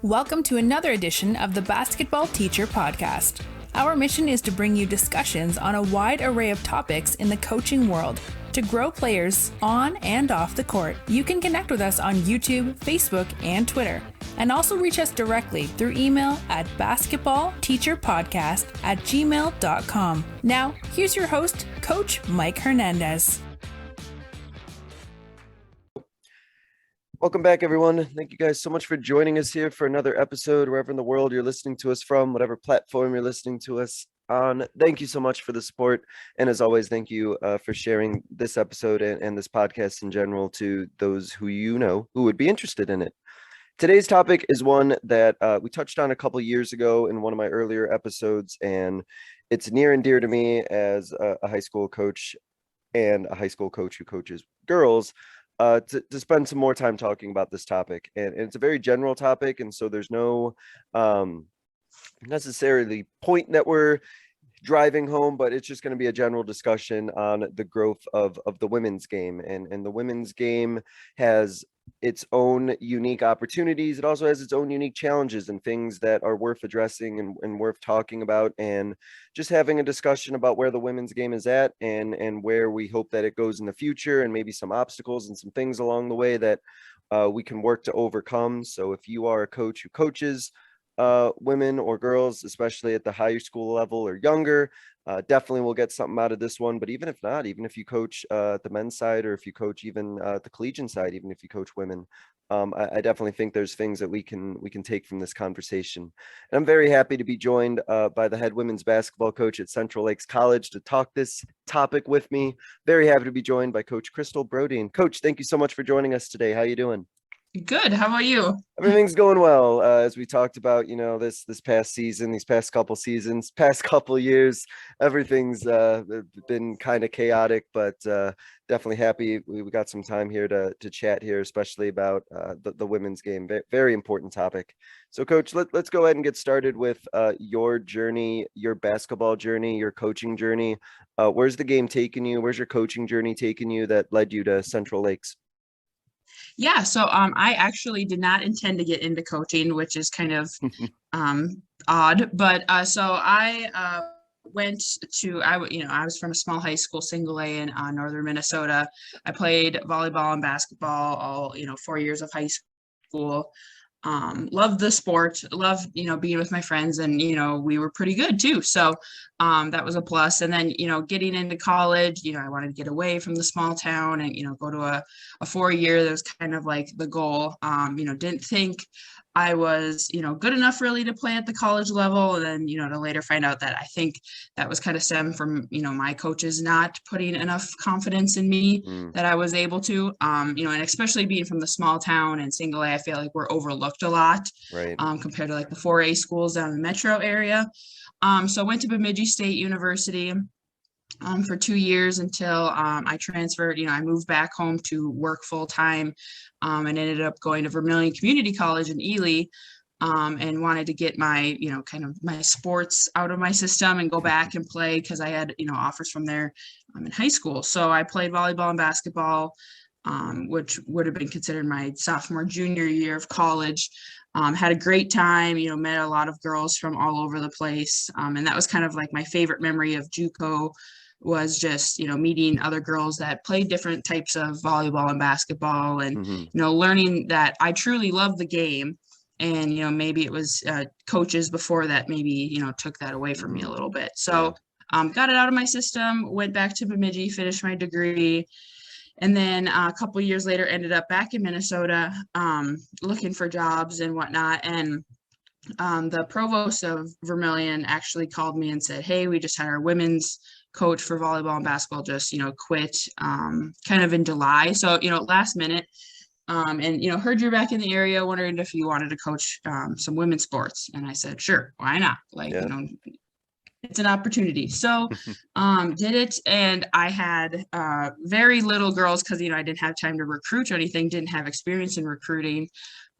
Welcome to another edition of the Basketball Teacher Podcast. Our mission is to bring you discussions on a wide array of topics in the coaching world to grow players on and off the court. You can connect with us on YouTube, Facebook, and Twitter, and also reach us directly through email at basketballteacherpodcast@gmail.com. Now, here's your host, Coach Mike Hernandez. Welcome back, everyone. Thank you guys so much for joining us here for another episode, wherever in the world you're listening to us from, whatever platform you're listening to us on. Thank you so much for the support. And as always, thank you for sharing this episode and this podcast in general to those who you know who would be interested in it. Today's topic is one that we touched on a couple years ago in one of my earlier episodes, and it's near and dear to me as a high school coach and a high school coach who coaches girls. To spend some more time talking about this topic, and it's a very general topic, and so there's no necessarily point that we're driving home, but it's just going to be a general discussion on the growth of the women's game, and the women's game has its own unique opportunities. It also has its own unique challenges and things that are worth addressing and worth talking about, and just having a discussion about where the women's game is at and where we hope that it goes in the future, and maybe some obstacles and some things along the way that we can work to overcome. So if you are a coach who coaches women or girls, especially at the higher school level or younger, definitely will get something out of this one. But even if not, even if you coach the men's side, or if you coach even the collegiate side, even if you coach women, I definitely think there's things that we can take from this conversation. And I'm very happy to be joined by the head women's basketball coach at Central Lakes College to talk this topic with me. Very happy to be joined by Coach Krystals Brodeen. Coach, thank you so much for joining us today. How you doing? Good. How about you? Everything's going well. As we talked about, this past season, these past couple seasons, past couple years, everything's been kind of chaotic, but definitely happy we got some time here to chat here, especially about the women's game. Very important topic. So, Coach, let's go ahead and get started with your journey, your basketball journey, your coaching journey. Where's the game taking you? Where's your coaching journey taking you that led you to Central Lakes? Yeah, so I actually did not intend to get into coaching, which is kind of odd. But so I went to I was from a small high school, single A in northern Minnesota. I played volleyball and basketball all 4 years of high school. Loved the sport, loved, being with my friends, and, we were pretty good too. So that was a plus. And then, getting into college, I wanted to get away from the small town and, go to a 4-year. That was kind of like the goal. Didn't think I was, good enough really to play at the college level. And then, to later find out that I think that was kind of stemmed from, my coaches not putting enough confidence in me that I was able to, and especially being from the small town and single A, I feel like we're overlooked a lot, right, compared to like the 4A schools down in the metro area. So I went to Bemidji State University for 2 years until I transferred. I moved back home to work full time, and ended up going to Vermilion Community College in Ely, and wanted to get my, kind of my sports out of my system and go back and play, because I had, offers from there in high school. So I played volleyball and basketball, which would have been considered my sophomore, junior year of college. Had a great time, met a lot of girls from all over the place. And that was kind of like my favorite memory of Juco, was just, meeting other girls that played different types of volleyball and basketball, and, learning that I truly love the game. And, maybe it was coaches before that maybe, took that away from me a little bit. So got it out of my system, went back to Bemidji, finished my degree. And then a couple of years later, ended up back in Minnesota, looking for jobs and whatnot. And the provost of Vermilion actually called me and said, "Hey, we just had our women's coach for volleyball and basketball just, quit kind of in July. So, last minute, and, heard you're back in the area, wondering if you wanted to coach some women's sports." And I said, "Sure, why not?" It's an opportunity. So did it. And I had very little girls, because, I didn't have time to recruit or anything, didn't have experience in recruiting,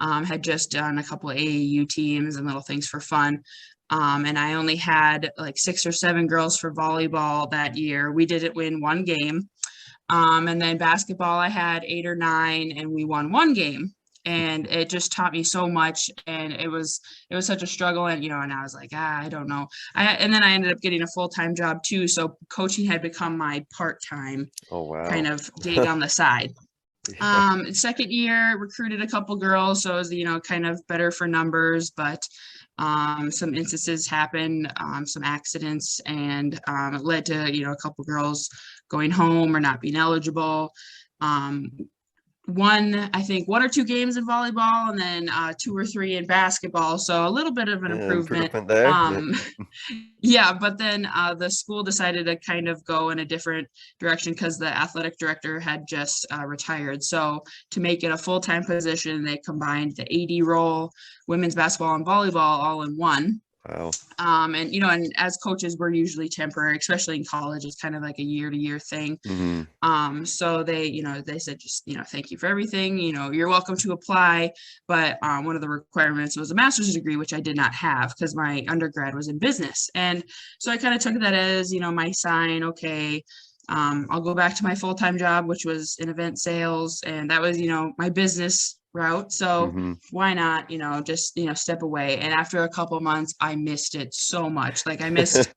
had just done a couple of AAU teams and little things for fun. And I only had like 6 or 7 girls for volleyball that year. We didn't win one game. And then basketball, I had 8 or 9, and we won one game. and it just taught me so much. And it was such a struggle. And, and I was like, I don't know. And then I ended up getting a full-time job too. So coaching had become my part-time Oh, wow. kind of gig on the side. Yeah. Second year, recruited a couple girls, so it was, kind of better for numbers, but some instances happened, some accidents, and it led to, a couple girls going home or not being eligible. I think one or two games in volleyball, and then 2 or 3 in basketball. So a little bit of an Yeah, improvement. improvement there. Yeah, but then the school decided to kind of go in a different direction because the athletic director had just retired. So to make it a full-time position, they combined the AD role, women's basketball and volleyball all in one. Wow. And and as coaches, we're usually temporary, especially in college. It's kind of like a year-to-year thing. So they, they said, just, thank you for everything. You're welcome to apply. But one of the requirements was a master's degree, which I did not have because my undergrad was in business. And so I kind of took that as, my sign. Okay, I'll go back to my full-time job, which was in event sales. And that was, my business route. So why not, just, step away. And after a couple months, I missed it so much. Like I missed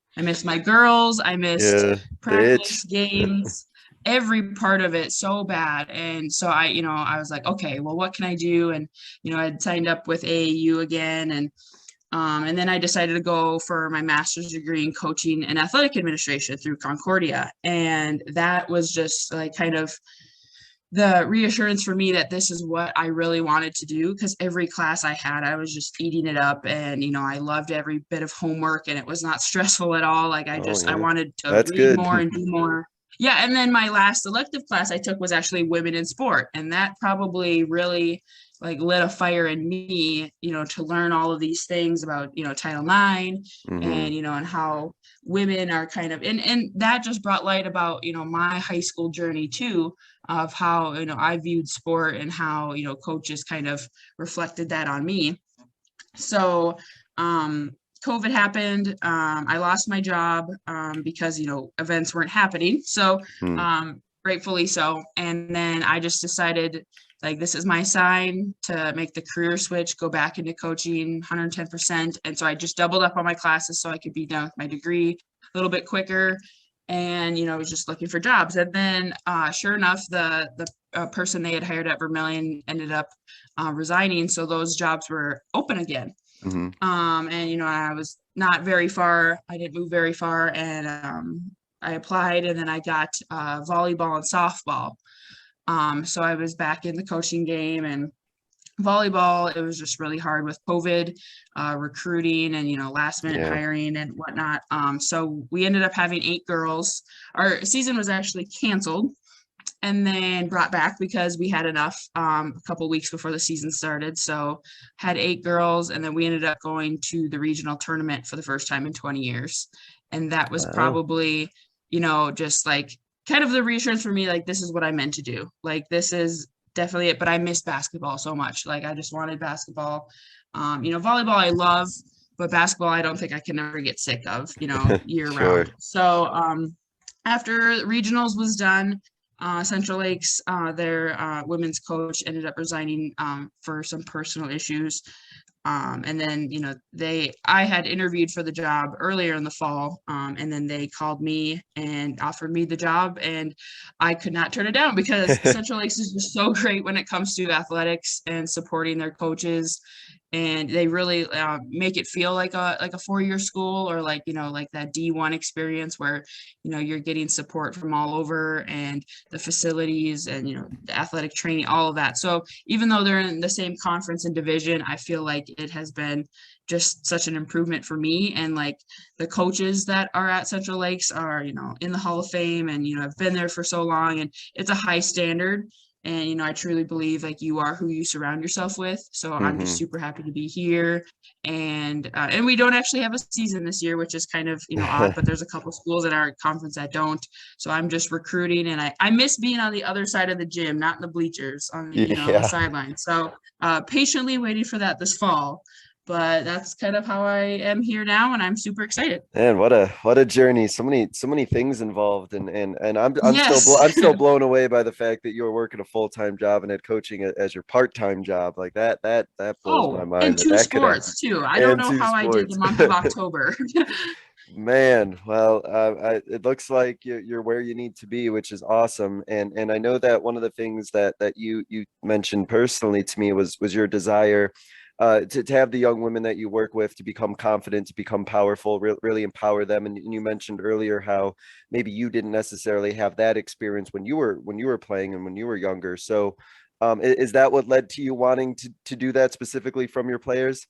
my girls. I missed practice, games, every part of it so bad. And so I was like, okay, well, what can I do? And, I'd signed up with AAU again. And then I decided to go for my master's degree in coaching and athletic administration through Concordia. And that was just like kind of the reassurance for me that this is what I really wanted to do, because every class I had, I was just eating it up. And, I loved every bit of homework, and it was not stressful at all. Like I wanted to read more and do more. Yeah. And then my last elective class I took was actually women in sport. And that probably really like lit a fire in me, to learn all of these things about, Title IX and, and how women are kind of, and that just brought light about, my high school journey too, of how, I viewed sport and how, coaches kind of reflected that on me. So, COVID happened. I lost my job because, events weren't happening. So gratefully so. And then I just decided, like, this is my sign to make the career switch, go back into coaching 110%. And so I just doubled up on my classes so I could be done with my degree a little bit quicker. And, I was just looking for jobs. And then sure enough, the person they had hired at Vermilion ended up resigning. So those jobs were open again. And, I was not very far. I didn't move very far. And I applied, and then I got volleyball and softball. So I was back in the coaching game, and volleyball, it was just really hard with COVID, recruiting and, last minute hiring and whatnot. So we ended up having 8 girls. Our season was actually canceled and then brought back because we had enough a couple weeks before the season started. So had 8 girls, and then we ended up going to the regional tournament for the first time in 20 years. And that was probably, just like kind of the reassurance for me, like, this is what I meant to do. Like, this is definitely it. But I missed basketball so much. Like, I just wanted basketball. Volleyball I love, but basketball I don't think I can ever get sick of, year round. So after regionals was done, Central Lakes, their women's coach ended up resigning for some personal issues. And then, I had interviewed for the job earlier in the fall, and then they called me and offered me the job, and I could not turn it down because Central Lakes is just so great when it comes to athletics and supporting their coaches. And they really make it feel like a 4-year school, or like that D1 experience where, you're getting support from all over, and the facilities and, the athletic training, all of that. So even though they're in the same conference and division, I feel like it has been just such an improvement for me. And like the coaches that are at Central Lakes are, in the Hall of Fame, and, have been there for so long, and it's a high standard. And, I truly believe like you are who you surround yourself with. So I'm just super happy to be here. And we don't actually have a season this year, which is kind of, odd, but there's a couple schools in our conference that don't. So I'm just recruiting, and I miss being on the other side of the gym, not in the bleachers, on the, the sideline. So patiently waiting for that this fall. but that's kind of how I am here now, and I'm super excited. Man, what a journey. So many things involved, and Yes. I'm still blown away by the fact that you're working a full-time job and had coaching as your part-time job. Like that blows my Oh, and mind that two that could happen. sports too. I don't And know two how I did the sports. month of October. Man, well, it looks like you're where you need to be, which is awesome. And I know that one of the things that you mentioned personally to me was your desire to have the young women that you work with to become confident, to become powerful, really empower them. And you mentioned earlier how maybe you didn't necessarily have that experience when you were playing and when you were younger. So, is that what led to you wanting to do that specifically from your players?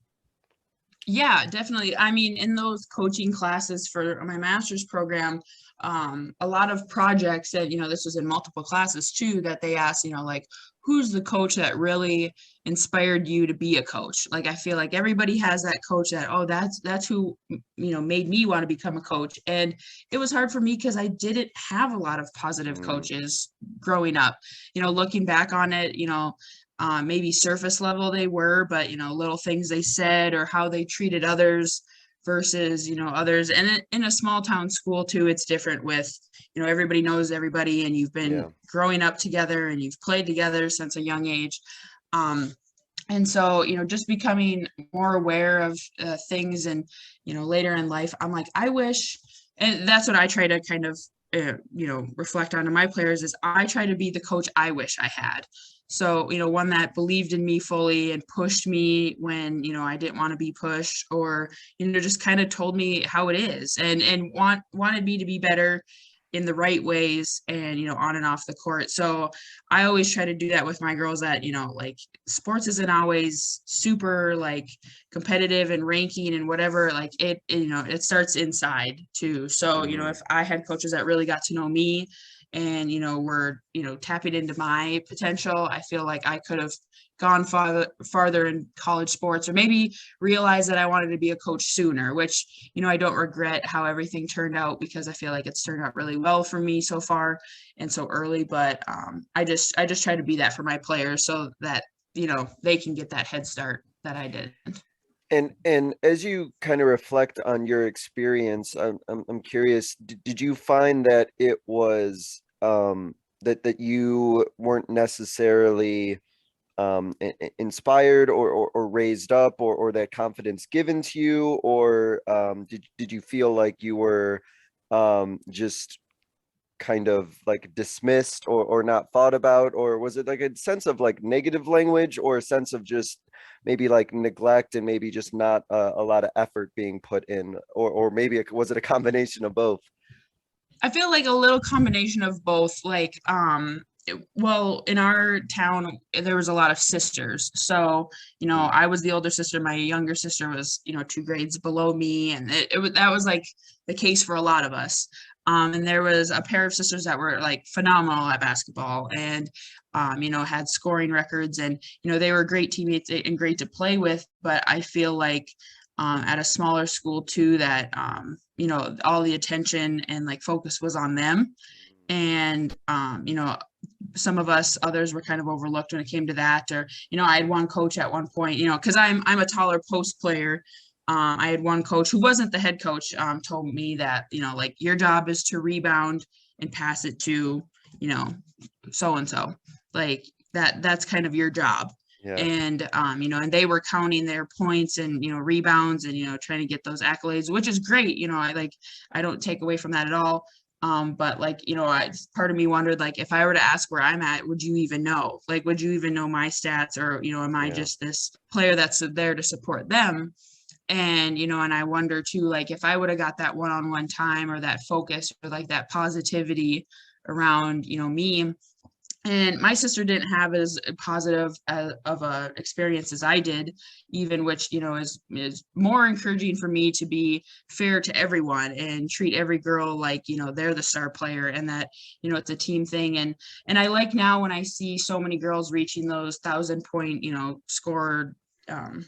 Yeah, definitely. I mean, in those coaching classes for my master's program, a lot of projects that, this was in multiple classes too, that they asked, like, who's the coach that really inspired you to be a coach? Like, I feel like everybody has that coach that, oh, that's who, made me want to become a coach. And it was hard for me because I didn't have a lot of positive Mm, coaches growing up. Looking back on it, maybe surface level they were, but little things they said or how they treated others versus others. And in a small town school too, it's different with everybody knows everybody, and you've been yeah. growing up together and you've played together since a young age. And so just becoming more aware of things, and later in life, I'm like, I wish, and that's what I try to kind of reflect on to my players, is I try to be the coach I wish I had. So, one that believed in me fully and pushed me when, I didn't want to be pushed, or, just kind of told me how it is, and wanted me to be better in the right ways, and, on and off the court. So I always try to do that with my girls, that, like, sports isn't always super like competitive and ranking and whatever. Like it starts inside too. So, Mm. if I had coaches that really got to know me, and were tapping into my potential, I feel like I could have gone farther in college sports, or maybe realized that I wanted to be a coach sooner, which I don't regret how everything turned out, because I feel like it's turned out really well for me so far and so early. But I just try to be that for my players, so that they can get that head start that I did. And as you kind of reflect on your experience, I'm curious, did you find that it was that you weren't necessarily inspired or raised up, or that confidence given to you, or did you feel like you were just kind of like dismissed or not thought about, or was it like a sense of like negative language, or a sense of just maybe like neglect, and maybe just not a lot of effort being put in, or maybe was it a combination of both? I feel like a little combination of both. Like, well, in our town, there was a lot of sisters. So, Mm, I was the older sister. My younger sister was, 2 grades below me. And that was like the case for a lot of us. And there was a pair of sisters that were like phenomenal at basketball, and, had scoring records, and, they were great teammates and great to play with. But I feel like at a smaller school too, that all the attention and like focus was on them, and some of us others were kind of overlooked when it came to that. Or I had one coach at one point, because I'm a taller post player. I had one coach who wasn't the head coach, told me that like, your job is to rebound and pass it to so and so, like that's kind of your job. yeah. And and they were counting their points and rebounds, and trying to get those accolades, which is great. I don't take away from that at all. But like, part of me wondered, like, if I were to ask where I'm at, would you even know? Like, would you even know my stats? Or am I Yeah. just this player that's there to support them? And and I wonder too, like, if I would have got that one-on-one time, or that focus, or like that positivity around me. And my sister didn't have as positive of a experience as I did, even, which is more encouraging for me to be fair to everyone and treat every girl like they're the star player, and that it's a team thing. And I like now when I see so many girls reaching those 1,000 point score um,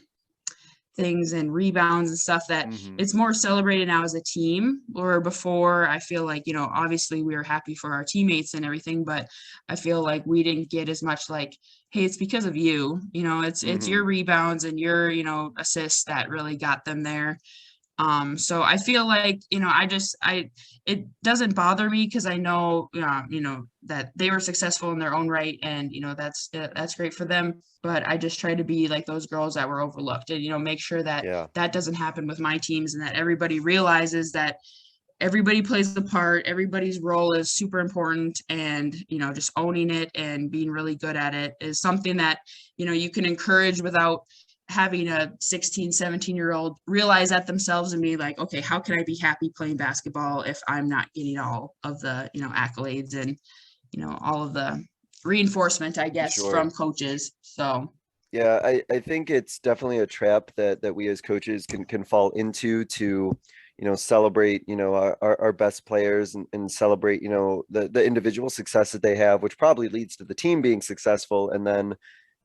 things and rebounds and stuff, that it's more celebrated now as a team. Or before, I feel like, obviously we were happy for our teammates and everything, but I feel like we didn't get as much like, hey, it's because of you, it's your rebounds and your, assists that really got them there. So I feel like, it doesn't bother me because I know, that they were successful in their own right, and, that's great for them. But I just try to be like those girls that were overlooked, and, make sure that that doesn't happen with my teams, and that everybody realizes that everybody plays the part, everybody's role is super important, and, just owning it and being really good at it is something that, you can encourage without having a 16, 17-year-old realize that themselves and be like, okay, how can I be happy playing basketball if I'm not getting all of the, accolades and, all of the reinforcement, I guess, from coaches. So yeah, I think it's definitely a trap that we as coaches can fall into, to celebrate our best players, and celebrate the individual success that they have, which probably leads to the team being successful, and then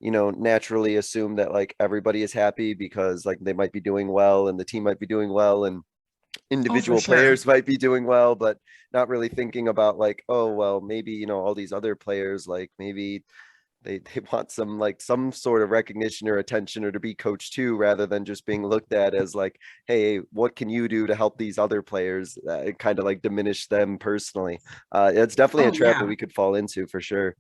naturally assume that like everybody is happy because like they might be doing well and the team might be doing well and individual players might be doing well, but not really thinking about like, oh, well, maybe, all these other players, like maybe they want some sort of recognition or attention, or to be coached too, rather than just being looked at as like, hey, what can you do to help these other players, kind of like diminish them personally. It's definitely a trap that we could fall into for sure.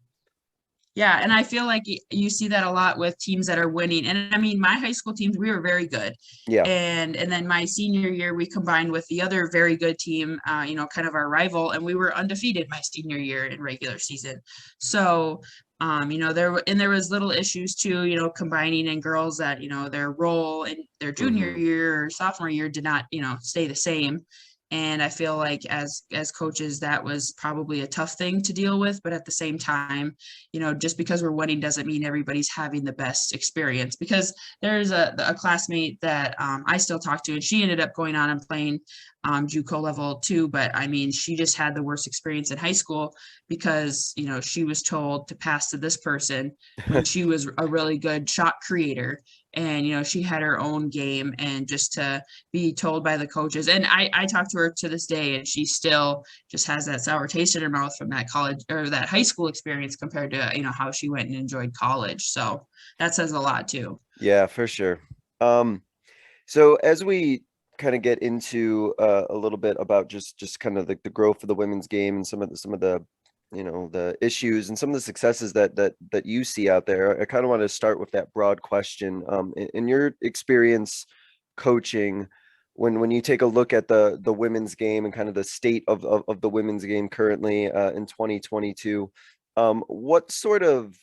Yeah, and I feel like you see that a lot with teams that are winning. And I mean, my high school teams, we were very good. Yeah. And then my senior year, we combined with the other very good team, kind of our rival, and we were undefeated my senior year in regular season. So, there was little issues too, combining, and girls that, their role in their junior year or sophomore year did not, stay the same. And I feel like as coaches, that was probably a tough thing to deal with. But at the same time, just because we're winning doesn't mean everybody's having the best experience. Because there's a classmate that I still talk to, and she ended up going on and playing Juco level 2. But I mean, she just had the worst experience in high school because, she was told to pass to this person when she was a really good shot creator. And, she had her own game, and just to be told by the coaches. And I talk to her to this day, and she still just has that sour taste in her mouth from that college or that high school experience compared to, how she went and enjoyed college. So that says a lot too. Yeah, for sure. So as we kind of get into a little bit about just kind of the growth of the women's game and some of the the issues and some of the successes that you see out there, I kind of want to start with that broad question. In your experience coaching, when you take a look at the women's game and kind of the state of the women's game currently in 2022, what sort of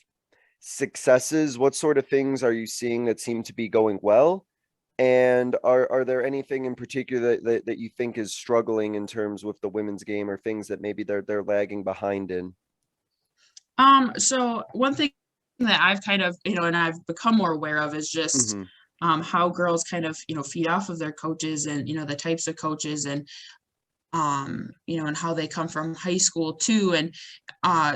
successes, what sort of things are you seeing that seem to be going well? And are there anything in particular that you think is struggling in terms with the women's game, or things that maybe they're lagging behind in? So one thing that I've kind of, and I've become more aware of is just how girls kind of, feed off of their coaches, and, the types of coaches, and and how they come from high school too. And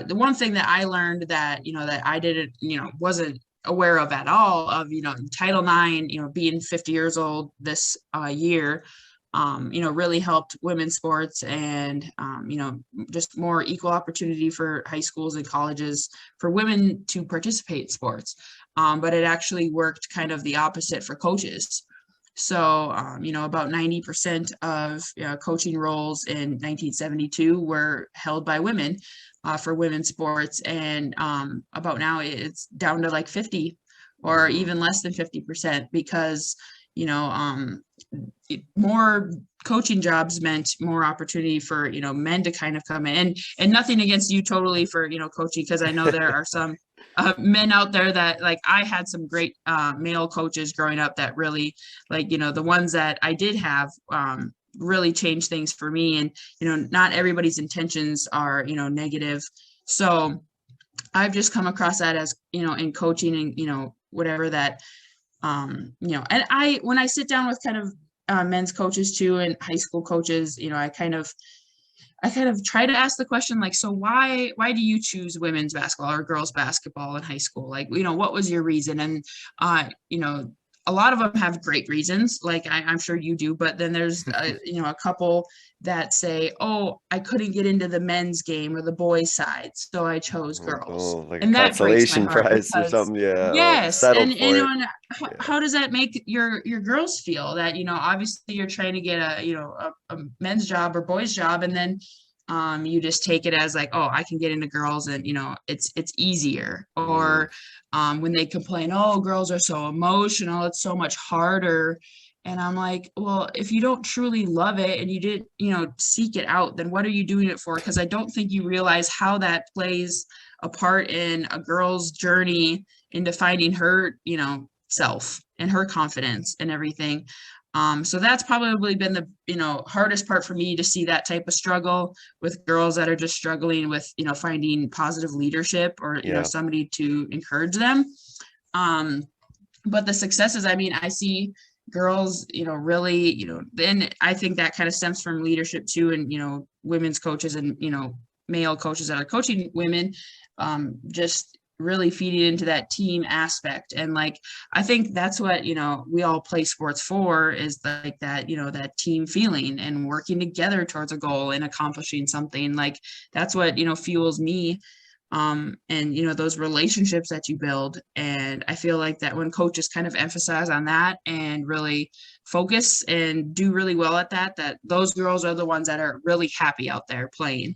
the one thing that I learned that, that I didn't, wasn't aware of at all of, Title IX, being 50 years old this year, really helped women's sports, and, just more equal opportunity for high schools and colleges for women to participate in sports. But it actually worked kind of the opposite for coaches. So, about 90% of coaching roles in 1972 were held by women for women's sports. And about now it's down to like 50 or even less than 50%, because, more coaching jobs meant more opportunity for, men to kind of come in. And nothing against you totally for, coaching, because I know there are some men out there that, like, I had some great male coaches growing up that really, like, the ones that I did have really changed things for me. And, not everybody's intentions are, negative. So I've just come across that as, in coaching and, whatever that, and when I sit down with kind of men's coaches too, and high school coaches, I kind of try to ask the question, like, so why do you choose women's basketball or girls basketball in high school? Like, what was your reason? And, a lot of them have great reasons, like I'm sure you do, but then there's a couple that say, oh, I couldn't get into the men's game or the boys side, so I chose girls. Like And a that breaks my consolation heart prize or because something. Yeah. Oh, yes, settled and for it. and how does that make your girls feel that, obviously you're trying to get a men's job or boys job, and then you just take it as like, oh, I can get into girls and it's easier. Or when they complain, oh, girls are so emotional, it's so much harder. And I'm like, well, if you don't truly love it and you didn't, seek it out, then what are you doing it for? Because I don't think you realize how that plays a part in a girl's journey into finding her, self and her confidence and everything. So that's probably been the, hardest part for me, to see that type of struggle with girls that are just struggling with, finding positive leadership or, somebody to encourage them. But the successes, I mean, I see girls, really, then I think that kind of stems from leadership too. And, women's coaches and, male coaches that are coaching women, just really feeding into that team aspect. And like, I think that's what, we all play sports for, is like that, that team feeling and working together towards a goal and accomplishing something. Like, that's what, fuels me. And those relationships that you build. And I feel like that when coaches kind of emphasize on that and really focus and do really well at that those girls are the ones that are really happy out there playing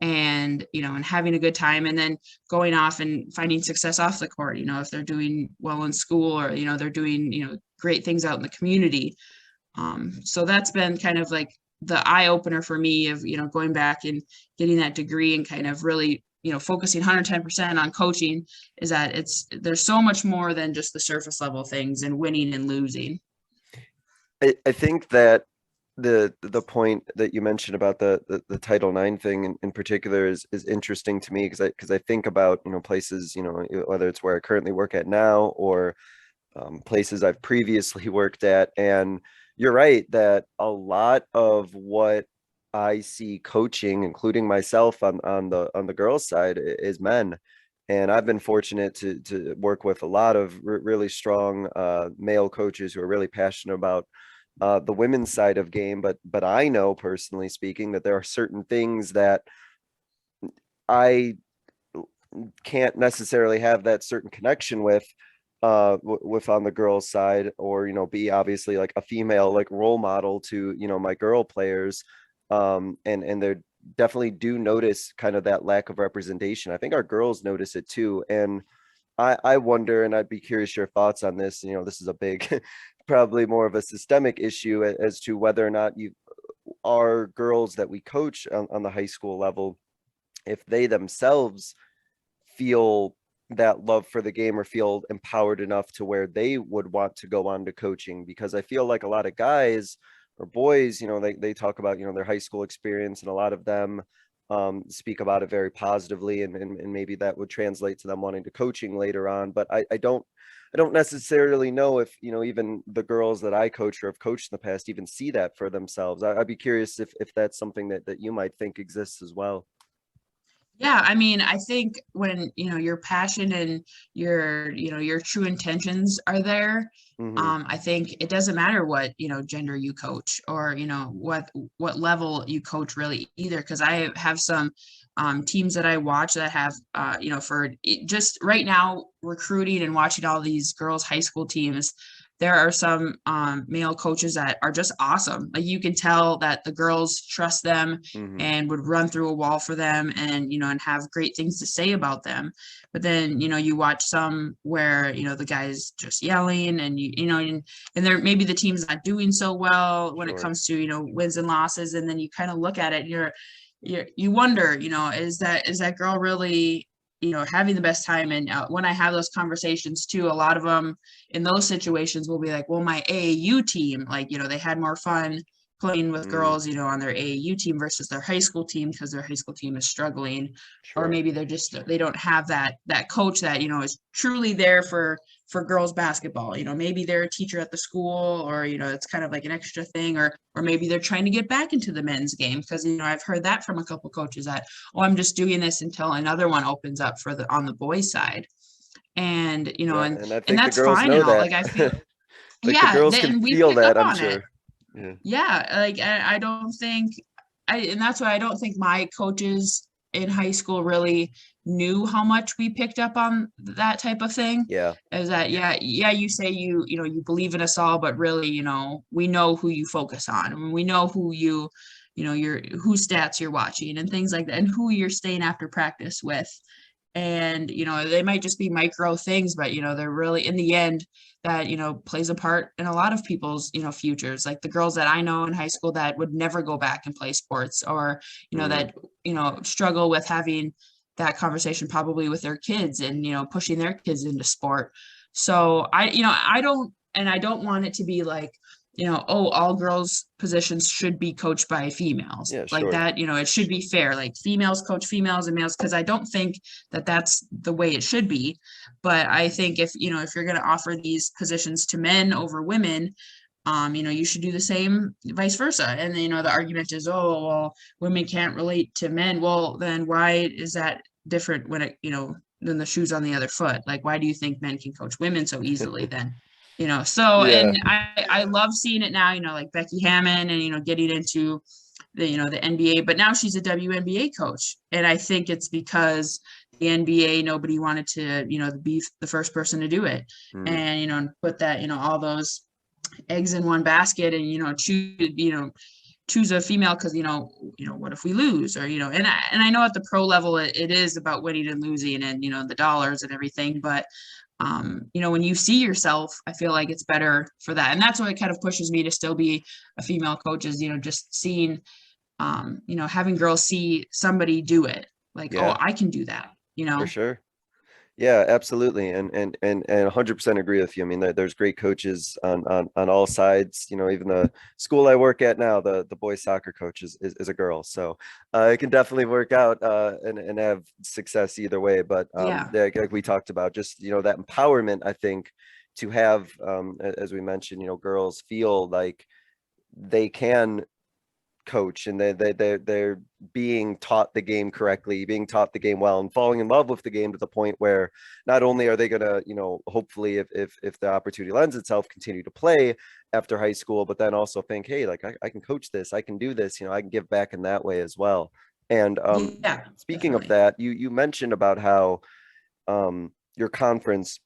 and and having a good time, and then going off and finding success off the court, if they're doing well in school, or they're doing great things out in the community. So that's been kind of like the eye opener for me of going back and getting that degree and kind of really focusing 110% on coaching, is that there's so much more than just the surface level things and winning and losing. I think that the point that you mentioned about the Title IX thing in particular is interesting to me, because I think about places, whether it's where I currently work at now, or places I've previously worked at. And you're right that a lot of what I see coaching, including myself on the girls' side, is men. And I've been fortunate to work with a lot of really strong male coaches who are really passionate about the women's side of game. But I know, personally speaking, that there are certain things that I can't necessarily have that certain connection with on the girls' side, or be obviously like a female like role model to my girl players. And they definitely do notice kind of that lack of representation. I think our girls notice it too. And I wonder, and I'd be curious your thoughts on this. This is a big, probably more of a systemic issue, as to whether or not our girls that we coach on the high school level, if they themselves feel that love for the game or feel empowered enough to where they would want to go on to coaching. Because I feel like a lot of guys or boys, they talk about, their high school experience, and a lot of them speak about it very positively, and maybe that would translate to them wanting to coaching later on. But I don't necessarily know if, even the girls that I coach or have coached in the past even see that for themselves. I'd be curious if that's something that you might think exists as well. Yeah, I mean, I think when, your passion and your true intentions are there, I think it doesn't matter what, gender you coach, or, what level you coach really either. Because I have some teams that I watch that have, for just right now, recruiting and watching all these girls' high school teams, there are some male coaches that are just awesome. Like, you can tell that the girls trust them and would run through a wall for them, and and have great things to say about them. But then you watch some where the guy's just yelling, and and there maybe the team's not doing so well when it comes to wins and losses, and then you kind of look at it and you wonder, is that girl really having the best time? And when I have those conversations too, a lot of them in those situations will be like, well, my AAU team, like, they had more fun playing with girls, on their AAU team versus their high school team, because their high school team is struggling. Or maybe they don't have that coach that, is truly there for girls basketball. Maybe they're a teacher at the school, or, it's kind of like an extra thing, or maybe they're trying to get back into the men's game. Because, I've heard that from a couple coaches that, oh, I'm just doing this until another one opens up on the boys side. And, and I think and that's the girls fine know and all. that. Like, I feel Like the Yeah, girls can and we feel pick up that, I'm on it. sure. Yeah. Yeah, like I don't think and that's why I don't think my coaches in high school really knew how much we picked up on that type of thing. Yeah. Is that yeah, you say you know you believe in us all, but really, we know who you focus on, and we know who your whose stats you're watching and things like that, and who you're staying after practice with. And they might just be micro things, but they're really, in the end, that plays a part in a lot of people's futures. Like the girls that I know in high school that would never go back and play sports, or that struggle with having that conversation probably with their kids, and pushing their kids into sport. So I don't want it to be like, oh, all girls positions should be coached by females, Yeah, like sure. that. It should be fair, like females coach females and males, because I don't think that that's the way it should be. But I think if you're going to offer these positions to men over women, you should do the same vice versa. And the argument is, oh, well, women can't relate to men. Well, then why is that different when it than the shoes on the other foot? Like, why do you think men can coach women so easily then? So, Yeah. and I love seeing it now, like Becky Hammond, and getting into the NBA, but now she's a WNBA coach. And I think it's because the NBA, nobody wanted to be the first person to do it. Mm. And put that all those eggs in one basket, and choose a female, because what if we lose, or and I know at the pro level it is about winning and losing, and the dollars and everything, but when you see yourself, I feel like it's better for that. And that's what kind of pushes me to still be a female coach, is just seeing having girls see somebody do it, like, Yeah. oh, I can do that. For sure. Yeah, absolutely. And 100% agree with you. I mean, there's great coaches on all sides. Even the school I work at now, the boys soccer coach is a girl. So it can definitely work out and have success either way. But Yeah. like we talked about, just, that empowerment, I think, to have, as we mentioned, girls feel like they can coach, and they're being taught the game correctly, being taught the game well, and falling in love with the game to the point where not only are they gonna, hopefully, if the opportunity lends itself, continue to play after high school, but then also think, hey, like I can coach this, I can do this, I can give back in that way as well. And Yeah, speaking of definitely. that, you mentioned about how your conference,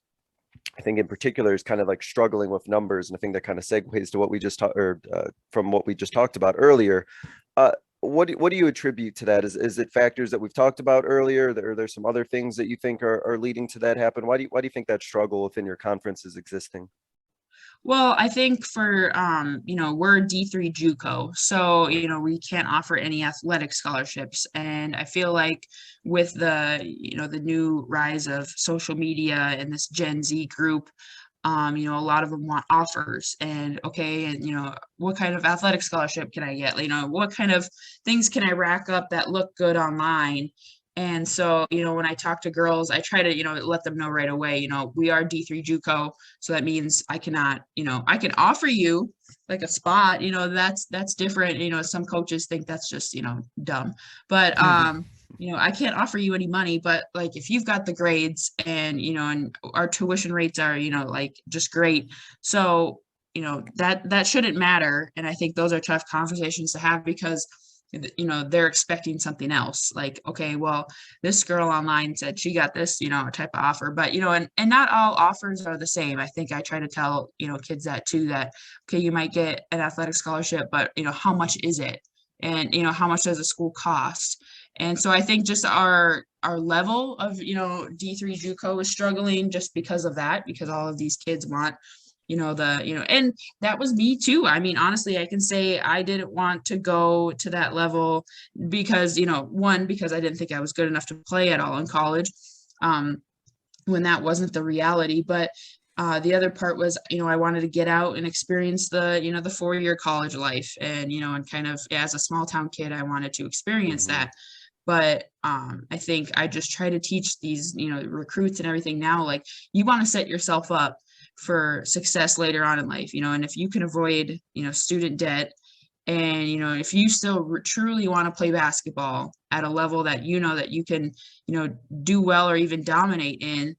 I think in particular, is kind of like struggling with numbers, and I think that kind of segues to what we just talked, or from what we just talked about earlier. Uh, what do you attribute to that? Is it factors that we've talked about earlier, or there's some other things that you think are leading to that happen? Why do you think that struggle within your conference is existing? Well, I think for we're a D3 Juco, so we can't offer any athletic scholarships. And I feel like with the new rise of social media and this Gen Z group, a lot of them want offers, and okay, and what kind of athletic scholarship can I get? What kind of things can I rack up that look good online? And so, when I talk to girls, I try to, let them know right away, we are D3 Juco. So that means I cannot, I can offer you like a spot, that's different. Some coaches think that's just, dumb, but, I can't offer you any money, but like, if you've got the grades, and, and our tuition rates are, like just great. So, that shouldn't matter. And I think those are tough conversations to have, because they're expecting something else, like, okay, well, this girl online said she got this type of offer, but and not all offers are the same. I think I try to tell kids that too, that okay, you might get an athletic scholarship, but how much is it, and how much does a school cost? And so I think just our level of D3 Juco is struggling just because of that, because all of these kids want and that was me too. I mean, honestly, I can say I didn't want to go to that level because, one, because I didn't think I was good enough to play at all in college, when that wasn't the reality. But the other part was, I wanted to get out and experience the 4-year college life, and, and kind of as a small town kid, I wanted to experience that. But I think I just try to teach these, recruits and everything now, like, you want to set yourself up for success later on in life, and if you can avoid, student debt, and, if you still truly want to play basketball at a level that, that you can, do well or even dominate in,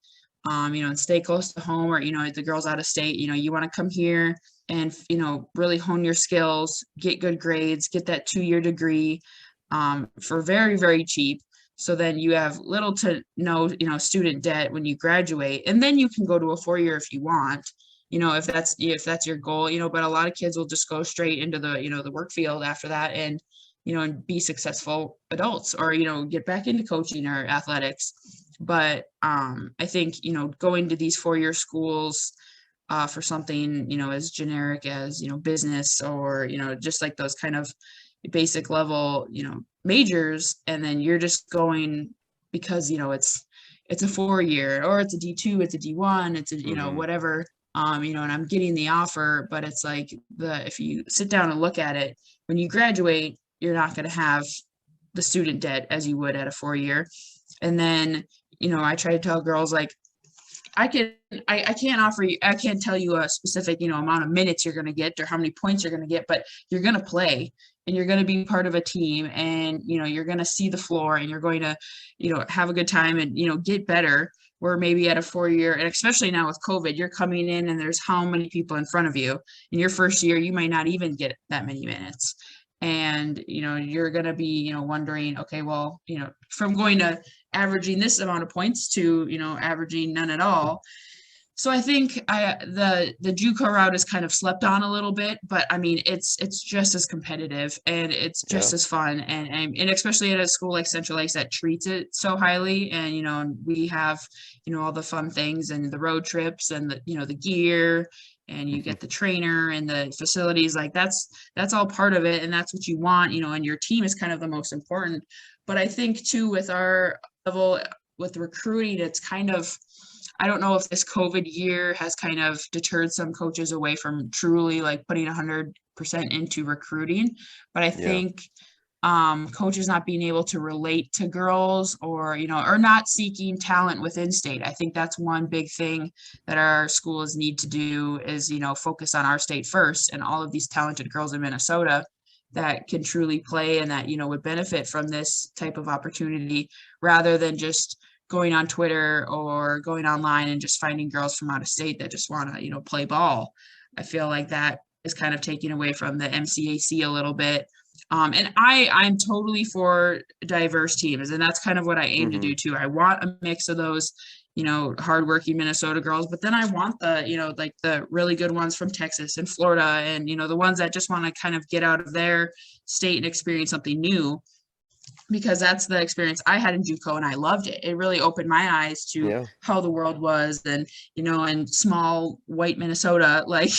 and stay close to home, or, if the girl's out of state, you want to come here and, really hone your skills, get good grades, get that 2-year degree, for very, very cheap. So then you have little to no, student debt when you graduate, and then you can go to a 4-year if you want, if that's your goal, but a lot of kids will just go straight into the work field after that, and be successful adults, or, get back into coaching or athletics. But I think, going to these 4-year schools for something, as generic as, business, or, just like those kind of basic level, majors, and then you're just going because, it's a 4-year, or it's a D2, it's a D1, it's a, whatever, and I'm getting the offer, but it's like if you sit down and look at it, when you graduate, you're not going to have the student debt as you would at a 4-year. And then, I try to tell girls, like, I can't offer you, I can't tell you a specific, amount of minutes you're going to get or how many points you're going to get, but you're going to play, and you're going to be part of a team, and, you're going to see the floor, and you're going to, have a good time, and, get better. Where maybe at a 4-year, and especially now with COVID, you're coming in and there's how many people in front of you. In your first year, you might not even get that many minutes. And, you're going to be, wondering, okay, well, from going to averaging this amount of points to, averaging none at all. So I think the Juco route is kind of slept on a little bit, but I mean, it's just as competitive, and it's just as fun. And especially at a school like Central Lakes that treats it so highly. And, and we have, all the fun things, and the road trips, and the gear, and you get the trainer and the facilities, like that's all part of it. And that's what you want, and your team is kind of the most important. But I think too, with our level with recruiting, it's kind of, I don't know if this COVID year has kind of deterred some coaches away from truly like putting 100% into recruiting. But I think coaches not being able to relate to girls, or, or not seeking talent within state. I think that's one big thing that our schools need to do is, focus on our state first, and all of these talented girls in Minnesota that can truly play, and that, would benefit from this type of opportunity, rather than just going on Twitter or going online and just finding girls from out of state that just want to, play ball. I feel like that is kind of taking away from the MCAC a little bit. And I'm totally for diverse teams, and that's kind of what I aim to do too. I want a mix of those, hardworking Minnesota girls, but then I want the, like the really good ones from Texas and Florida, and, the ones that just want to kind of get out of their state and experience something new. Because that's the experience I had in Juco, and I loved it. It really opened my eyes to how the world was, and, in small white Minnesota, like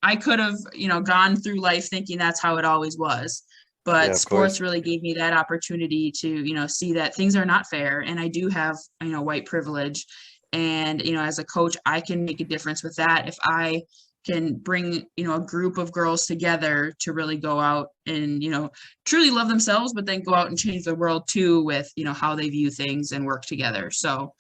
I could have, gone through life thinking that's how it always was. But sports really gave me that opportunity to, see that things are not fair. And I do have, white privilege. And, as a coach, I can make a difference with that if I can bring, a group of girls together to really go out and, truly love themselves, but then go out and change the world too with, how they view things and work together. So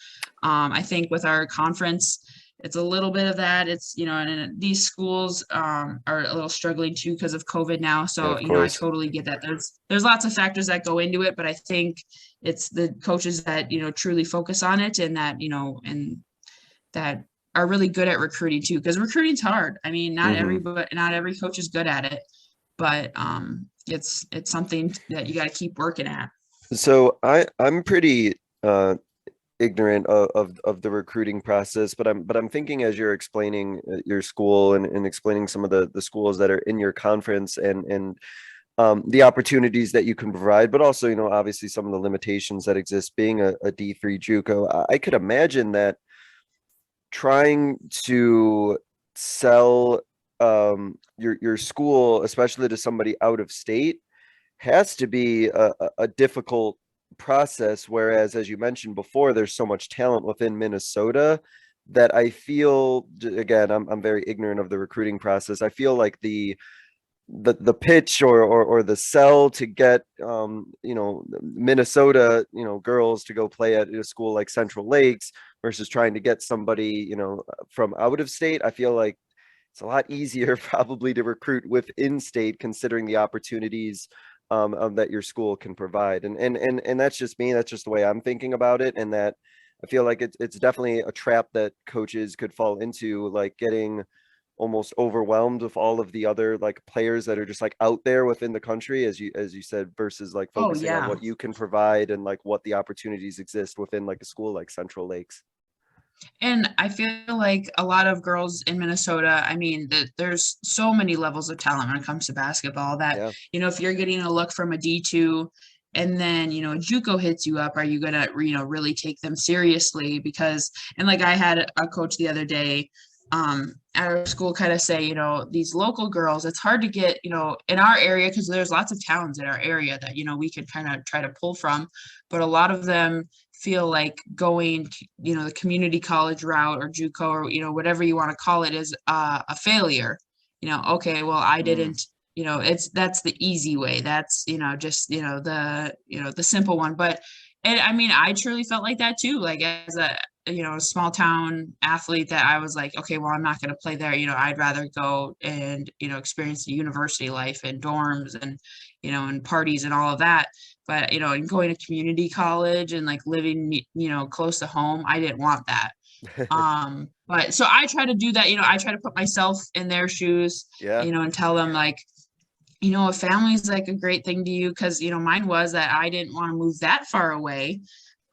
I think with our conference, it's a little bit of that. It's, and these schools are a little struggling too because of COVID now. So, I totally get that. There's lots of factors that go into it, but I think it's the coaches that, truly focus on it, and that, and that are really good at recruiting too, because recruiting's hard. I mean, not every coach is good at it, but it's something that you got to keep working at. So I'm pretty ignorant of the recruiting process, but I'm thinking, as you're explaining your school and explaining some of the schools that are in your conference, and the opportunities that you can provide, but also, obviously some of the limitations that exist being a D3 JUCO. I could imagine that trying to sell your school, especially to somebody out of state, has to be a difficult process. Whereas, as you mentioned before, there's so much talent within Minnesota that I feel, again, I'm very ignorant of the recruiting process. I feel like the pitch or the sell to get Minnesota girls to go play at a school like Central Lakes versus trying to get somebody from out of state, I feel like it's a lot easier probably to recruit within state, considering the opportunities that your school can provide. And that's just me. That's just the way I'm thinking about it. And that I feel like it's definitely a trap that coaches could fall into, like getting almost overwhelmed with all of the other like players that are just like out there within the country, as you said, versus like Oh focusing on yeah. what you can provide and like what the opportunities exist within like a school like Central Lakes. And I feel like a lot of girls in Minnesota, I mean, there's so many levels of talent when it comes to basketball that, Yeah. if you're getting a look from a D2 and then, a JUCO hits you up, are you going to, really take them seriously? Because, and like I had a coach the other day at our school kind of say, these local girls, it's hard to get, in our area, because there's lots of towns in our area that, we could kind of try to pull from, but a lot of them feel like going, the community college route or JUCO or, whatever you want to call it is a failure. Okay, well, I didn't, that's the easy way. That's, just, the simple one. But, and I mean, I truly felt like that too. Like as a small town athlete that I was like, okay, well, I'm not going to play there. I'd rather go and, experience the university life and dorms and, and parties and all of that. But, and going to community college and like living, close to home, I didn't want that. But so I try to do that, I try to put myself in their shoes, Yeah. and tell them like, a family is like a great thing to you. Cause, mine was that I didn't want to move that far away.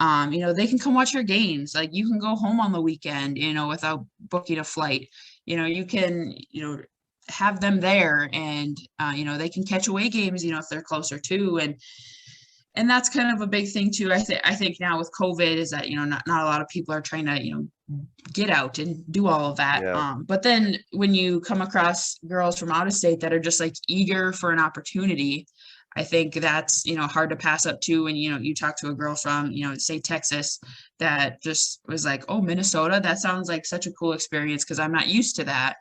They can come watch your games. Like you can go home on the weekend, without booking a flight. You can, have them there and, they can catch away games, if they're closer too. And that's kind of a big thing too. I think now with COVID is that, not a lot of people are trying to, get out and do all of that. Yeah. But then when you come across girls from out of state that are just like eager for an opportunity, I think that's, hard to pass up too. When, you talk to a girl from, say Texas that just was like, oh, Minnesota, that sounds like such a cool experience because I'm not used to that.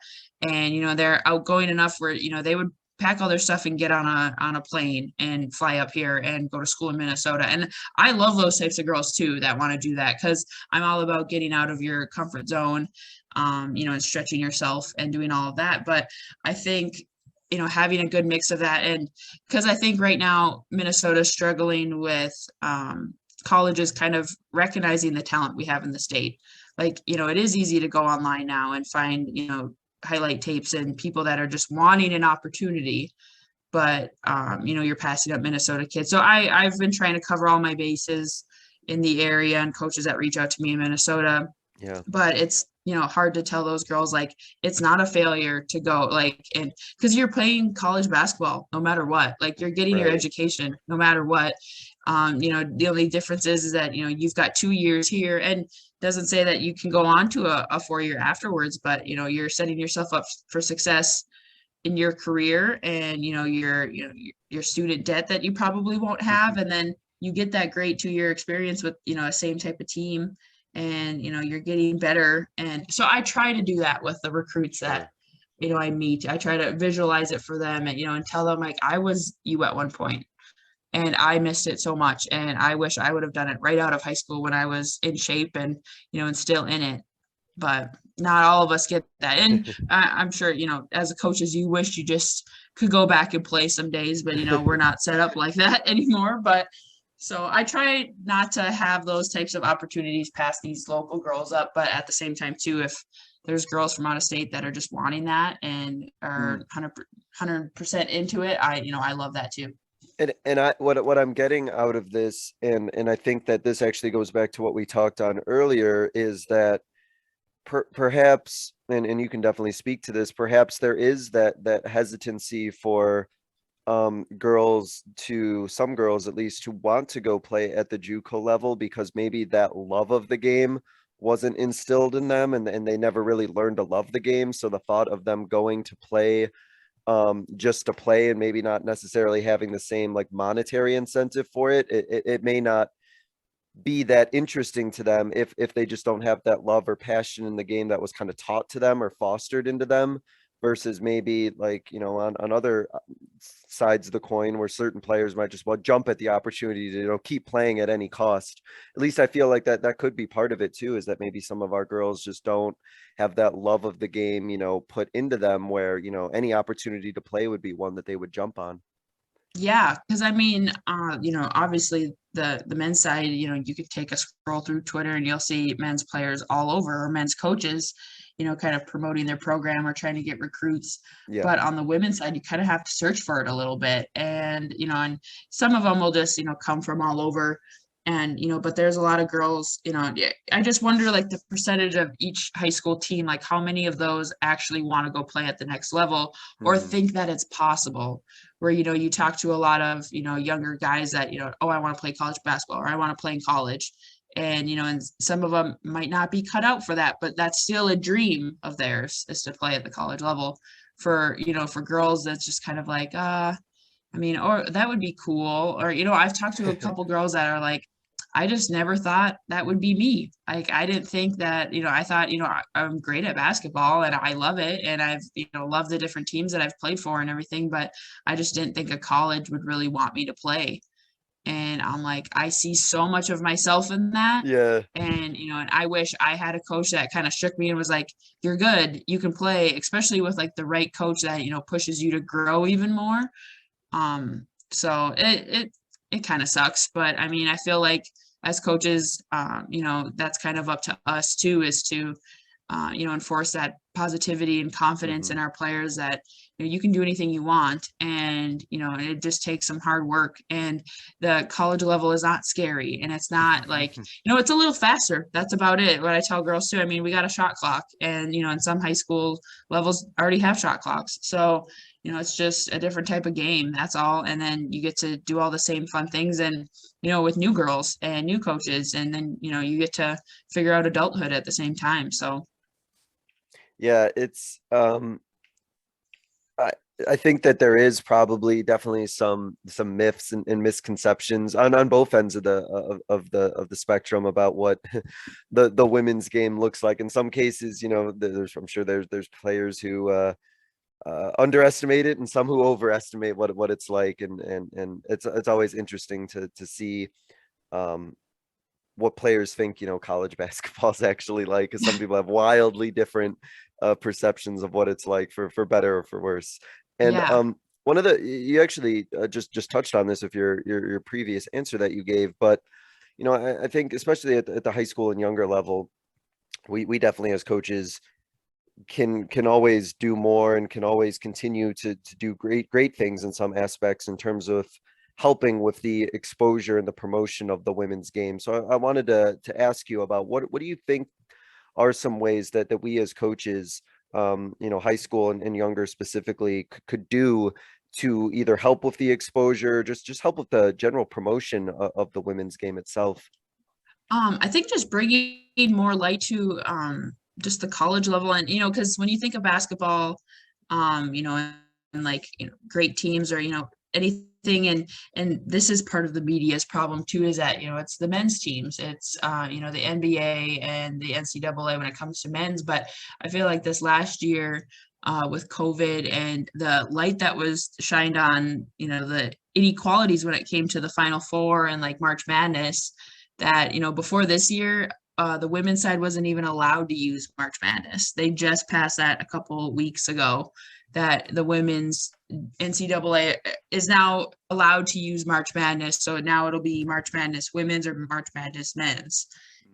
And, they're outgoing enough where, they would pack all their stuff and get on a plane and fly up here and go to school in Minnesota. And I love those types of girls too that want to do that because I'm all about getting out of your comfort zone, and stretching yourself and doing all of that. But I think, having a good mix of that, and because I think right now Minnesota's struggling with colleges kind of recognizing the talent we have in the state. Like, it is easy to go online now and find, highlight tapes and people that are just wanting an opportunity, but you're passing up Minnesota kids. So I've been trying to cover all my bases in the area and coaches that reach out to me in Minnesota. Yeah. But it's, hard to tell those girls like it's not a failure to go, like, and because you're playing college basketball no matter what, like you're getting your Right. education no matter what. The only difference is that, you've got 2 years here and doesn't say that you can go on to a 4-year afterwards, but, you're setting yourself up for success in your career and, your student debt that you probably won't have. And then you get that great 2-year experience with, a same type of team and, you're getting better. And so I try to do that with the recruits that, I meet. I try to visualize it for them and, and tell them like, I was you at one point and I missed it so much. And I wish I would have done it right out of high school when I was in shape and, and still in it. But not all of us get that. And I'm sure, as a coaches, you wish you just could go back and play some days, but, we're not set up like that anymore. But so I try not to have those types of opportunities pass these local girls up. But at the same time, too, if there's girls from out of state that are just wanting that and are 100% into it, I love that too. And what I'm getting out of this, and I think that this actually goes back to what we talked on earlier, is that perhaps, and you can definitely speak to this, perhaps there is that hesitancy for girls, to some girls at least, to want to go play at the JUCO level because maybe that love of the game wasn't instilled in them and they never really learned to love the game. So the thought of them going to play just to play and maybe not necessarily having the same like monetary incentive for it, it may not be that interesting to them if they just don't have that love or passion in the game that was kind of taught to them or fostered into them, versus maybe like, on other sides of the coin where certain players might just jump at the opportunity to, keep playing at any cost. At least I feel like that could be part of it too, is that maybe some of our girls just don't have that love of the game, put into them where, any opportunity to play would be one that they would jump on. Yeah, because I mean, obviously the men's side, you could take a scroll through Twitter and you'll see men's players all over, or men's coaches, kind of promoting their program or trying to get recruits. Yeah. But on the women's side, you kind of have to search for it a little bit. And some of them will just, come from all over. And, but there's a lot of girls, I just wonder like the percentage of each high school team, like how many of those actually want to go play at the next level or Mhm. think that it's possible where, you talk to a lot of, younger guys that, oh, I want to play college basketball or I want to play in college. And some of them might not be cut out for that, but that's still a dream of theirs is to play at the college level. For girls, that's just kind of like, I mean, or that would be cool. Or, I've talked to a couple girls that are like, I just never thought that would be me. Like, I didn't think that, I thought, I'm great at basketball and I love it. And I've, loved the different teams that I've played for and everything, but I just didn't think a college would really want me to play. And I'm like, I see so much of myself in that. Yeah. And I wish I had a coach that kind of shook me and was like, you're good, you can play, especially with like the right coach that, pushes you to grow even more. So it kind of sucks, but I mean, I feel like as coaches, that's kind of up to us too, is to, enforce that positivity and confidence in Mhm. our players that you can do anything you want, and it just takes some hard work. And the college level is not scary, and it's not like it's a little faster. That's about it. What I tell girls too. I mean, we got a shot clock, and and some high school levels already have shot clocks. So it's just a different type of game. That's all. And then you get to do all the same fun things, and with new girls and new coaches, and then you get to figure out adulthood at the same time. So Yeah, it's I I think that there is probably definitely some myths and misconceptions on both ends of the spectrum about what the women's game looks like. In some cases, there's I'm sure there's players who underestimate it and some who overestimate what it's like, and it's always interesting to see um what players think college basketball is actually like, because some people have wildly different perceptions of what it's like, for better or for worse. And yeah. one of the you actually just touched on this with your previous answer that you gave, but I think especially at the high school and younger level, we definitely as coaches can always do more and can always continue to do great things in some aspects in terms of helping with the exposure and the promotion of the women's game. So I wanted to ask you about what do you think are some ways that we as coaches, high school and younger specifically, could do to either help with the exposure, just help with the general promotion of the women's game itself. I think just bringing more light to just the college level, and because when you think of basketball, and like great teams or anything, and this is part of the media's problem too, is that it's the men's teams, it's the NBA and the NCAA when it comes to men's. But I feel like this last year, with COVID and the light that was shined on the inequalities when it came to the Final Four and like March Madness, that before this year, the women's side wasn't even allowed to use March Madness. They just passed that a couple weeks ago, that the women's NCAA is now allowed to use March Madness. So now it'll be March Madness women's or March Madness men's.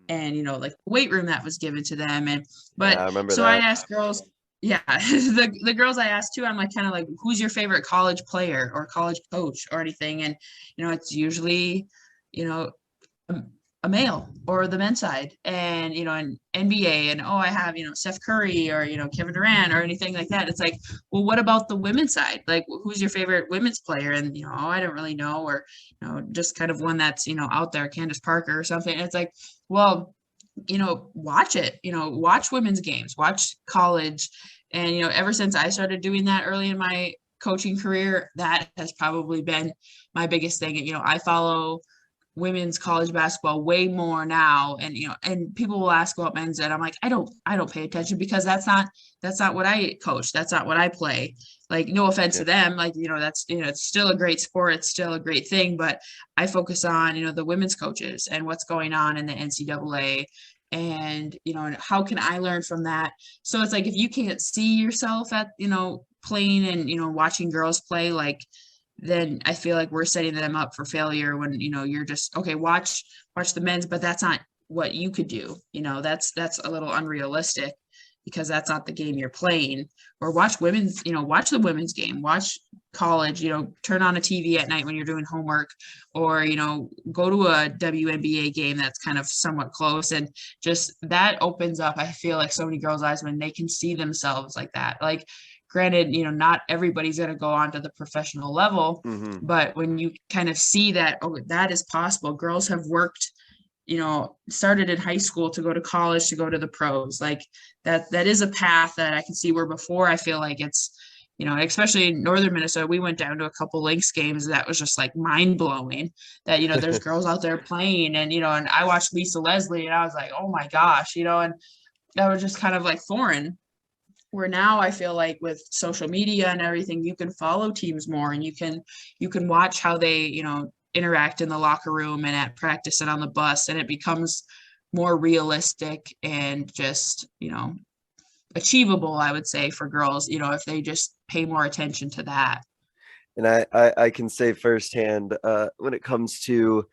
And like the weight room that was given to them. And Yeah, I but remember so I that. asked girls, yeah, the girls I asked too, I'm like kind of like, who's your favorite college player or college coach or anything? And it's usually, you know, a male or the men's side, and an NBA, and oh, I have Steph Curry or Kevin Durant or anything like that. It's like, well, what about the women's side? Like, who's your favorite women's player? And oh, I don't really know, or just kind of one that's out there, Candace Parker or something. And it's like, well, watch it. Watch women's games, watch college, and ever since I started doing that early in my coaching career, that has probably been my biggest thing. I follow women's college basketball way more now, and and people will ask about men's, and I'm like, I don't pay attention, because that's not what I coach, that's not what I play. Like, no offense Yeah. to them, like that's it's still a great sport, it's still a great thing, but I focus on the women's coaches and what's going on in the NCAA, and and how can I learn from that. So it's like, if you can't see yourself at playing and watching girls play, like then I feel like we're setting them up for failure when, you're just, okay, watch the men's, but that's not what you could do. That's a little unrealistic because that's not the game you're playing. Or watch women's, watch the women's game, watch college, turn on a TV at night when you're doing homework, or, go to a WNBA game that's kind of somewhat close. And just that opens up, I feel like, so many girls' eyes when they can see themselves like that. Like, granted, not everybody's going to go on to the professional level, but when you kind of see that, oh, that is possible. Girls have worked, started in high school to go to college, to go to the pros. Like that is a path that I can see, where before I feel like it's, especially in northern Minnesota, we went down to a couple Lynx games that was just like mind blowing that, there's girls out there playing, and, and I watched Lisa Leslie and I was like, oh my gosh, and that was just kind of like foreign. Where now I feel like with social media and everything, you can follow teams more, and you can watch how they, interact in the locker room and at practice and on the bus, and it becomes more realistic and just, achievable, I would say, for girls, if they just pay more attention to that. And I can say firsthand, when it comes to,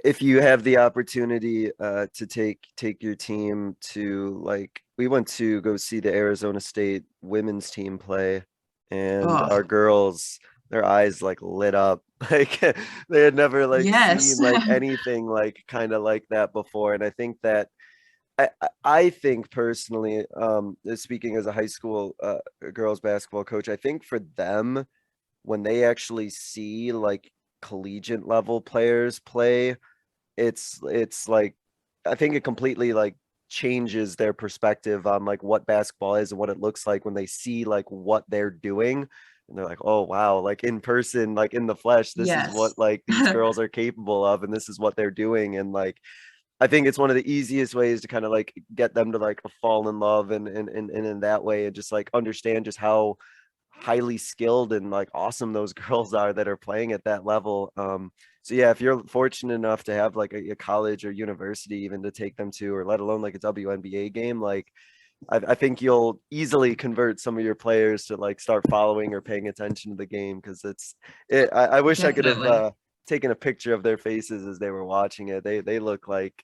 if you have the opportunity to take your team to, like, we went to go see the Arizona State women's team play, and our girls, their eyes like lit up, like they had never like Yes. seen like anything like kind of like that before. And I think that I think personally, speaking as a high school girls basketball coach, I think for them, when they actually see like collegiate level players play, it's like, I think it completely like changes their perspective on like what basketball is and what it looks like when they see like what they're doing. And they're like, oh wow, like in person, like in the flesh, this is what Yes. like these girls are capable of, and this is what they're doing. And like, I think it's one of the easiest ways to kind of like get them to like fall in love and in that way, and just like understand just how highly skilled and like awesome those girls are that are playing at that level. So yeah, if you're fortunate enough to have like a college or university even to take them to, or let alone like a WNBA game, like I think you'll easily convert some of your players to like start following or paying attention to the game, because I wish I could have Definitely. taken a picture of their faces as they were watching it. They look like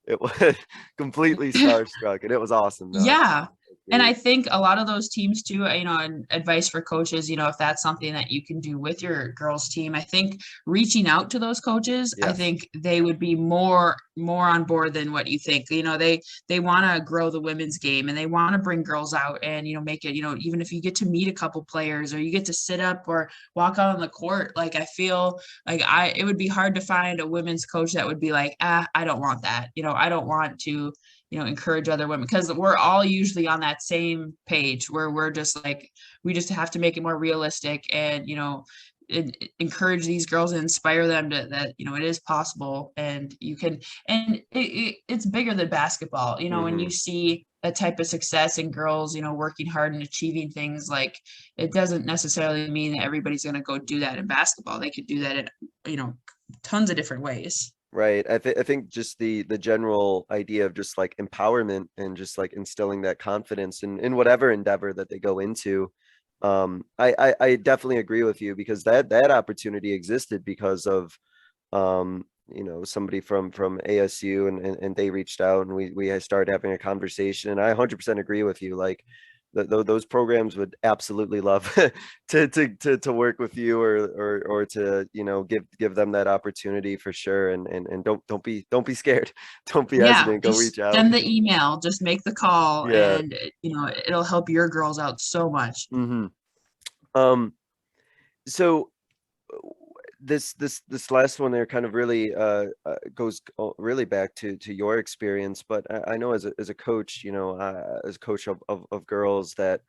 it was completely starstruck, and it was awesome. Yeah. And I think a lot of those teams too, and advice for coaches, if that's something that you can do with your girls team, I think reaching out to those coaches, I Yes. think they would be more on board than what you think. They want to grow the women's game, and they want to bring girls out and, make it, even if you get to meet a couple players, or you get to sit up or walk out on the court, like I feel like it would be hard to find a women's coach that would be like, I don't want that. I don't want to encourage other women, because we're all usually on that same page where we're just like, we just have to make it more realistic and, encourage these girls and inspire them to that, it is possible, and you can, and it's bigger than basketball, when you see that type of success in girls, working hard and achieving things, like it doesn't necessarily mean that everybody's going to go do that in basketball. They could do that in, tons of different ways. Right. I think just the general idea of just like empowerment and just like instilling that confidence in whatever endeavor that they go into. I definitely agree with you, because that opportunity existed because of somebody from ASU, and they reached out, and we started having a conversation, and I 100% agree with you. Like those programs would absolutely love to work with you, or to give them that opportunity for sure. And don't be scared. Don't be Yeah, hesitant. Go reach just out. send the email, just make the call, Yeah. and it'll help your girls out so much. Hmm. So this last one there kind of really goes really back to your experience, but I know as a coach, as a coach of girls, that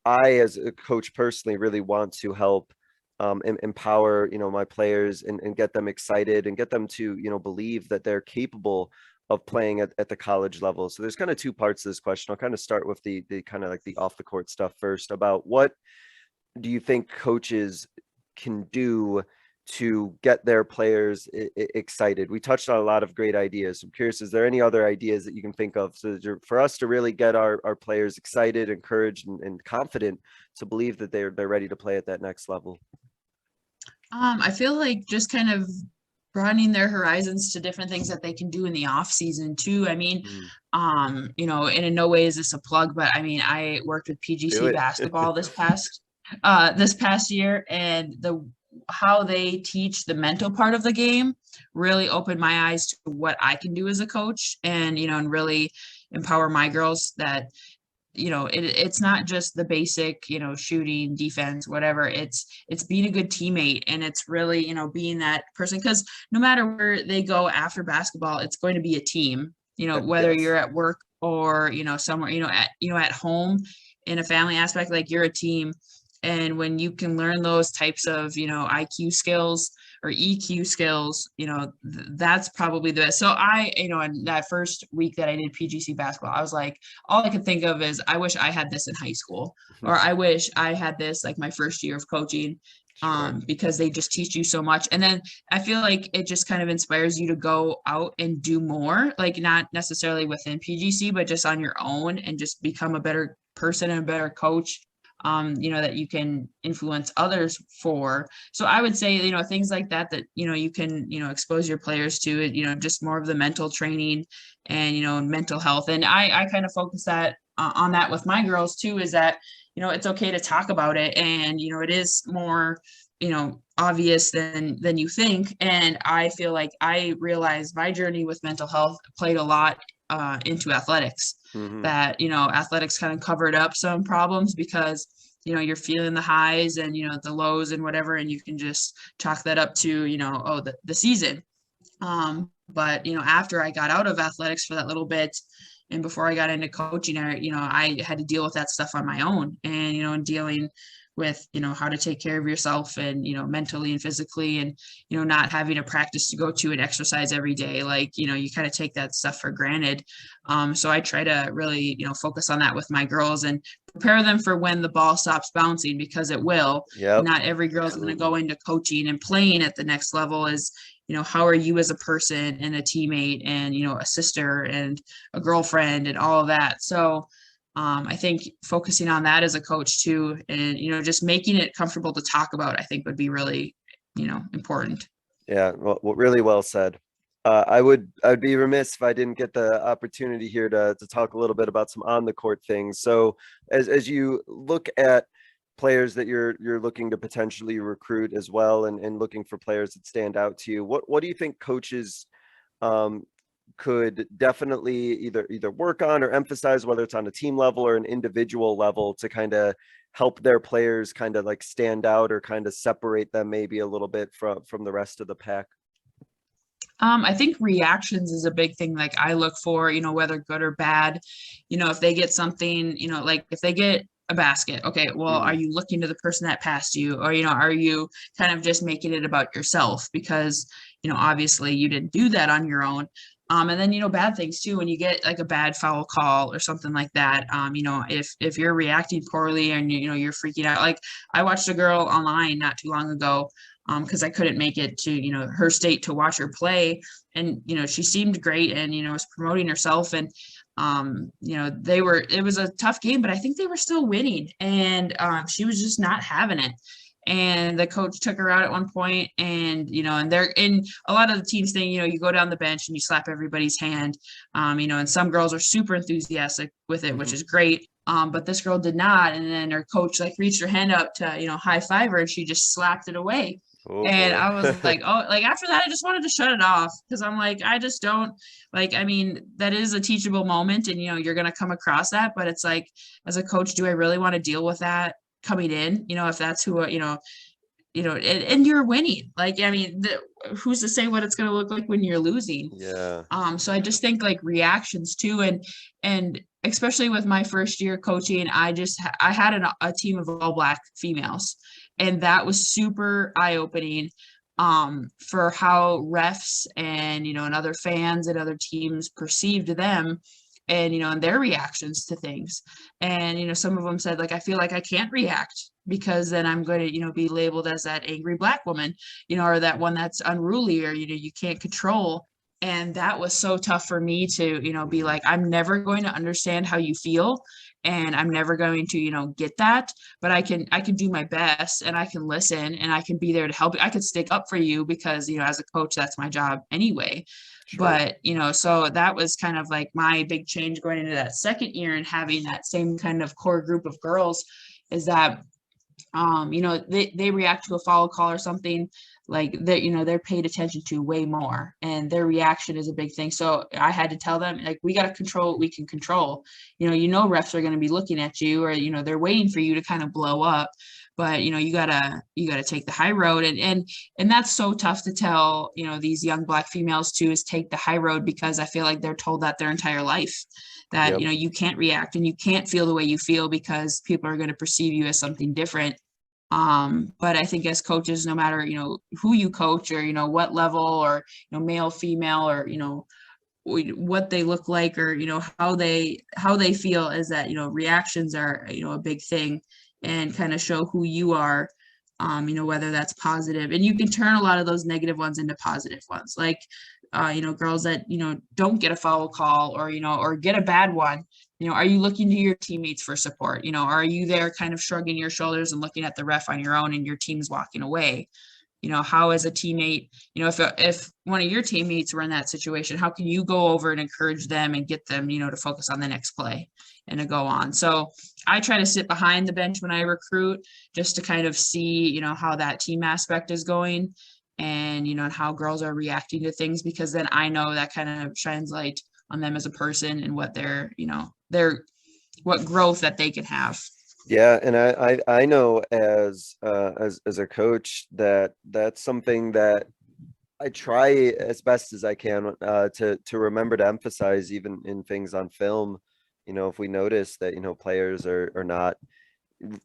I, as a coach personally, really want to help empower, my players, and get them excited, and get them to, believe that they're capable of playing at the college level. So there's kind of two parts to this question. I'll kind of start with the kind of like the off the court stuff first. About what do you think coaches can do to get their players excited? We touched on a lot of great ideas. I'm curious, is there any other ideas that you can think of for us to really get our players excited, encouraged, and confident to believe that they're ready to play at that next level? I feel like just kind of broadening their horizons to different things that they can do in the off season too. I mean, Mm, and in no way is this a plug, but I mean, I worked with do PGC it. basketball this past year, and the how they teach the mental part of the game really opened my eyes to what I can do as a coach, and and really empower my girls that it's not just the basic, shooting, defense, whatever. It's being a good teammate, and it's really, being that person, because no matter where they go after basketball, it's going to be a team, whether Yes. you're at work or, somewhere, at home in a family aspect, like you're a team. And when you can learn those types of, IQ skills or EQ skills, that's probably the best. So in that first week that I did PGC basketball, I was like, all I could think of is I wish I had this in high school, or I wish I had this like my first year of coaching, Sure. because they just teach you so much. And then I feel like it just kind of inspires you to go out and do more, like not necessarily within PGC, but just on your own, and just become a better person and a better coach, that you can influence others for. So I would say, things like that, you can, expose your players to it, just more of the mental training and, mental health. And I kind of focus that on that with my girls too, is that, it's okay to talk about it. And, it is more, obvious than you think. And I feel like I realized my journey with mental health played a lot into athletics, Hmm. that, athletics kind of covered up some problems, because, you're feeling the highs and, the lows and whatever, and you can just chalk that up to, oh, the season. But, after I got out of athletics for that little bit, and before I got into coaching, I had to deal with that stuff on my own, and, and dealing with, how to take care of yourself, and, mentally and physically, and, not having a practice to go to and exercise every day. Like, you kind of take that stuff for granted. So I try to really, focus on that with my girls, and prepare them for when the ball stops bouncing, because it will. Yep. Not every girl is going to go Absolutely. into coaching and playing at the next level. Is, how are you as a person and a teammate, and, a sister and a girlfriend and all of that. So I think focusing on that as a coach too, and, just making it comfortable to talk about, I think would be really, important. Yeah, well, really well said. I'd be remiss if I didn't get the opportunity here to talk a little bit about some on the court things. So as you look at players that you're looking to potentially recruit as well, and looking for players that stand out to you, what do you think coaches um, could definitely either work on or emphasize, whether it's on a team level or an individual level, to kind of help their players kind of like stand out, or kind of separate them maybe a little bit from the rest of the pack? I think reactions is a big thing. Like I look for, whether good or bad, if they get something, like if they get a basket, okay, well, are Hmm. you looking to the person that passed you, or, are you kind of just making it about yourself? Because, obviously you didn't do that on your own. And then, bad things too, when you get like a bad foul call or something like that, if you're reacting poorly, and, you're freaking out. Like I watched a girl online not too long ago, because I couldn't make it to, her state to watch her play. And, she seemed great, and, was promoting herself. And, it was a tough game, but I think they were still winning. And she was just not having it. And the coach took her out at one point, and, and they're in a lot of the teams thing, you go down the bench and you slap everybody's hand, and some girls are super enthusiastic with it, which Hmm. is great. But this girl did not. And then her coach like reached her hand up to, high five her, and she just slapped it away. Oh And boy. I was like, oh, like after that, I just wanted to shut it off, because I'm like, I just don't like, I mean, that is a teachable moment, and, you're going to come across that. But it's like, as a coach, do I really want to deal with that coming in? If that's who, and you're winning. Like, I mean, who's to say what it's going to look like when you're losing? Yeah. So I just think like reactions too, and especially with my first year coaching, I had a team of all Black females, and that was super eye opening, for how refs and, and other fans and other teams perceived them, and, and their reactions to things. And, some of them said, like, I feel like I can't react, because then I'm going to, be labeled as that angry Black woman, or that one that's unruly, or, you can't control. And that was so tough for me to, be Mhm. like, I'm never going to understand how you feel, and I'm never going to, get that, but I can do my best, and I can listen, and I can be there to help you. I could stick up for you because, as a coach, that's my job anyway. Sure. But, so that was kind of like my big change going into that second year and having that same kind of core group of girls, is that, they react to a foul call or something like that, they're paid attention to way more, and their reaction is a big thing. So I had to tell them, like, we got to control what we can control. Refs are going to be looking at you, or, they're waiting for you to kind of blow up, but, you gotta take the high road. And that's so tough to tell, these young Black females too, is take the high road, because I feel like they're told that their entire life, that, Yep. you can't react and you can't feel the way you feel because people are going to perceive you as something different. But I think as coaches, no matter, who you coach, or, what level, or, male, female, or, what they look like, or, how they feel, is that, reactions are, a big thing, and kind of show who you are, whether that's positive, and you can turn a lot of those negative ones into positive ones. Like, girls that, don't get a foul call, or, or get a bad one, are you looking to your teammates for support? Are you there kind of shrugging your shoulders and looking at the ref on your own, and your team's walking away? How as a teammate, if one of your teammates were in that situation, how can you go over and encourage them and get them, to focus on the next play and to go on? So I try to sit behind the bench when I recruit, just to kind of see, how that team aspect is going, and, and how girls are reacting to things, because then I know that kind of shines light on them as a person, and what what growth that they can have. Yeah, and I know as a coach that that's something that I try as best as I can to remember to emphasize, even in things on film. If we notice that players are not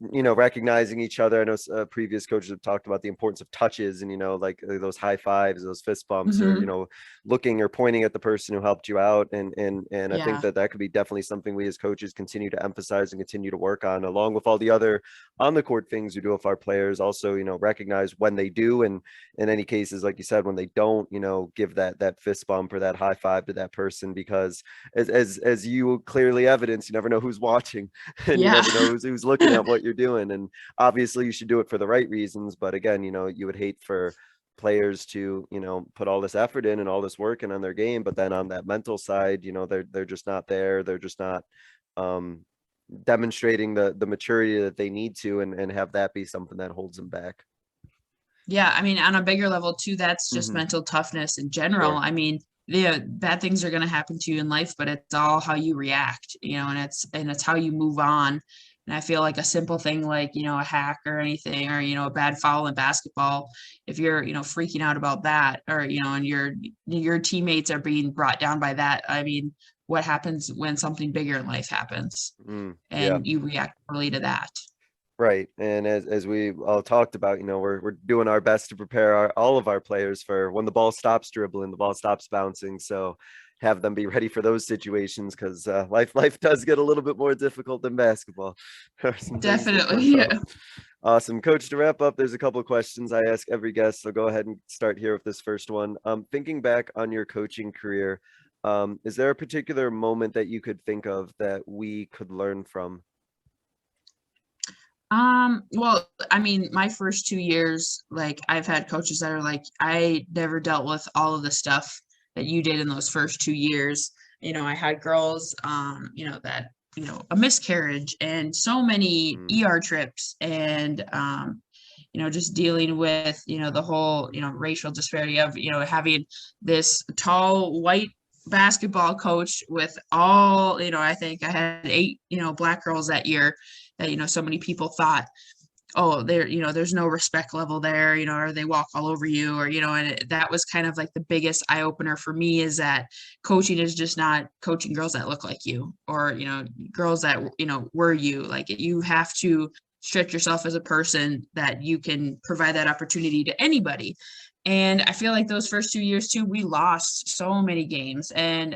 recognizing each other. I know previous coaches have talked about the importance of touches, and like those high fives, those fist bumps, or looking or pointing at the person who helped you out. And I think that could be definitely something we as coaches continue to emphasize and continue to work on, along with all the other on the court things we do with our players. Also, recognize when they do, and in any cases, like you said, when they don't, give that fist bump or that high five to that person, because as you clearly evidence, you never know who's watching, and you never know who's looking at what you're doing. And obviously you should do it for the right reasons, but again, you would hate for players to put all this effort in and all this work in on their game, but then on that mental side, they're just not there. They're just not demonstrating the maturity that they need to, and have that be something that holds them back. Yeah, I mean, on a bigger level too, that's just mental toughness in general. Sure. I mean, bad things are going to happen to you in life, but it's all how you react, and it's how you move on. And I feel like a simple thing like, a hack or anything, or, a bad foul in basketball, if you're, freaking out about that, or, and your teammates are being brought down by that. I mean, what happens when something bigger in life happens, and you react poorly to that? Right. And as we all talked about, we're doing our best to prepare all of our players for when the ball stops dribbling, the ball stops bouncing. So have them be ready for those situations, because life does get a little bit more difficult than basketball. Definitely. Yeah. Awesome. Coach, to wrap up, there's a couple of questions I ask every guest. So go ahead and start here with this first one. Thinking back on your coaching career, is there a particular moment that you could think of that we could learn from? Well, I mean, my first 2 years, like, I've had coaches that are like, I never dealt with all of the stuff that you did in those first 2 years. I had girls, that, a miscarriage, and so many ER trips, and, just dealing with, the whole, racial disparity of, having this tall white basketball coach with all, I think I had 8, Black girls that year, that, so many people thought, oh, there's no respect level there, or they walk all over you, or, and that was kind of like the biggest eye opener for me, is that coaching is just not coaching girls that look like you, or, girls that, were you. Like, you have to stretch yourself as a person, that you can provide that opportunity to anybody. And I feel like those first 2 years too, we lost so many games, and,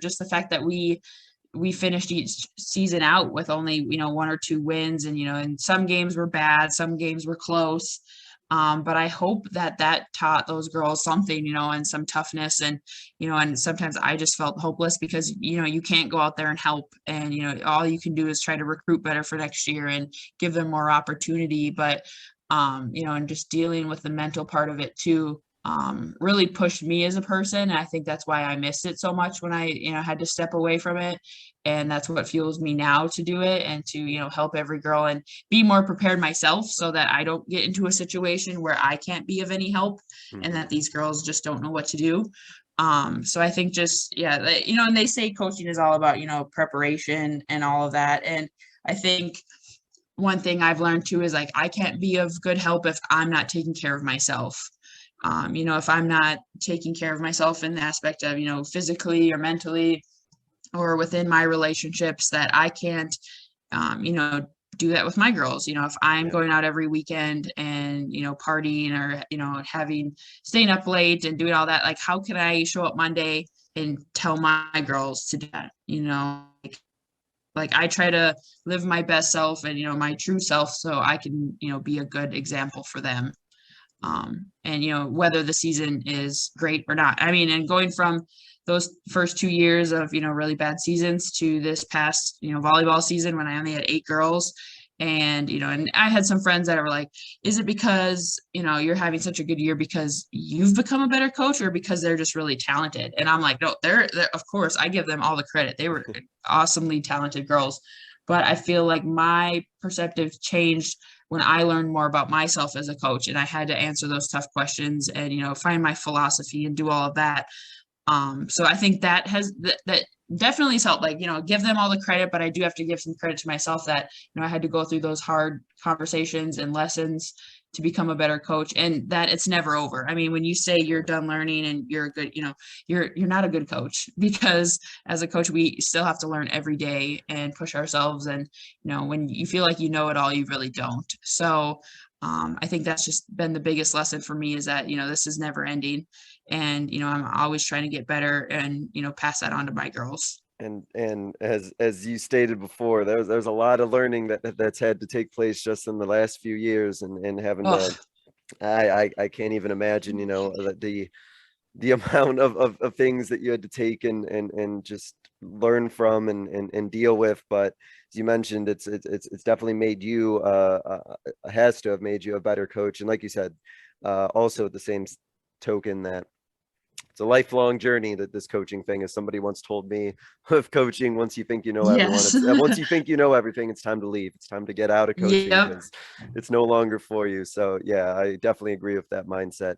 just the fact that we finished each season out with only, 1 or 2 wins, and, and some games were bad, some games were close. But I hope that taught those girls something, and some toughness, and, and sometimes I just felt hopeless because, you can't go out there and help, and, all you can do is try to recruit better for next year and give them more opportunity. But, and just dealing with the mental part of it too, really pushed me as a person. And I think that's why I missed it so much when I, had to step away from it. And that's what fuels me now to do it and to, help every girl and be more prepared myself so that I don't get into a situation where I can't be of any help and that these girls just don't know what to do. So I think just, yeah, and they say coaching is all about, preparation and all of that. And I think one thing I've learned too is like, I can't be of good help if I'm not taking care of myself. If I'm not taking care of myself in the aspect of, physically or mentally or within my relationships, that I can't, do that with my girls. If I'm going out every weekend and, partying or, staying up late and doing all that, like, how can I show up Monday and tell my girls to do that? Like I try to live my best self and, my true self so I can, be a good example for them. And whether the season is great or not. I mean, and going from those first 2 years of, really bad seasons to this past, volleyball season when I only had 8 girls. And, and I had some friends that were like, is it because, you're having such a good year because you've become a better coach or because they're just really talented? And I'm like, no, they're of course, I give them all the credit. They were awesomely talented girls. But I feel like my perspective changed when I learned more about myself as a coach and I had to answer those tough questions and, find my philosophy and do all of that. So I think that definitely has helped, like, give them all the credit, but I do have to give some credit to myself that, I had to go through those hard conversations and lessons to become a better coach and that it's never over. I mean, when you say you're done learning and you're a good, you're not a good coach because as a coach, we still have to learn every day and push ourselves. And, when you feel like you know it all, you really don't. So I think that's just been the biggest lesson for me is that, this is never ending. And, I'm always trying to get better and, pass that on to my girls. And as you stated before, there's a lot of learning that's had to take place just in the last few years and having to, I can't even imagine, the amount of things that you had to take and just learn from and deal with. But as you mentioned, it's definitely made you has to have made you a better coach. And like you said, also at the same token that it's a lifelong journey that this coaching thing, as somebody once told me, with coaching, once you think you know everyone, Yes. once you think you know everything, it's time to leave. It's time to get out of coaching because it's no longer for you. So yeah, I definitely agree with that mindset.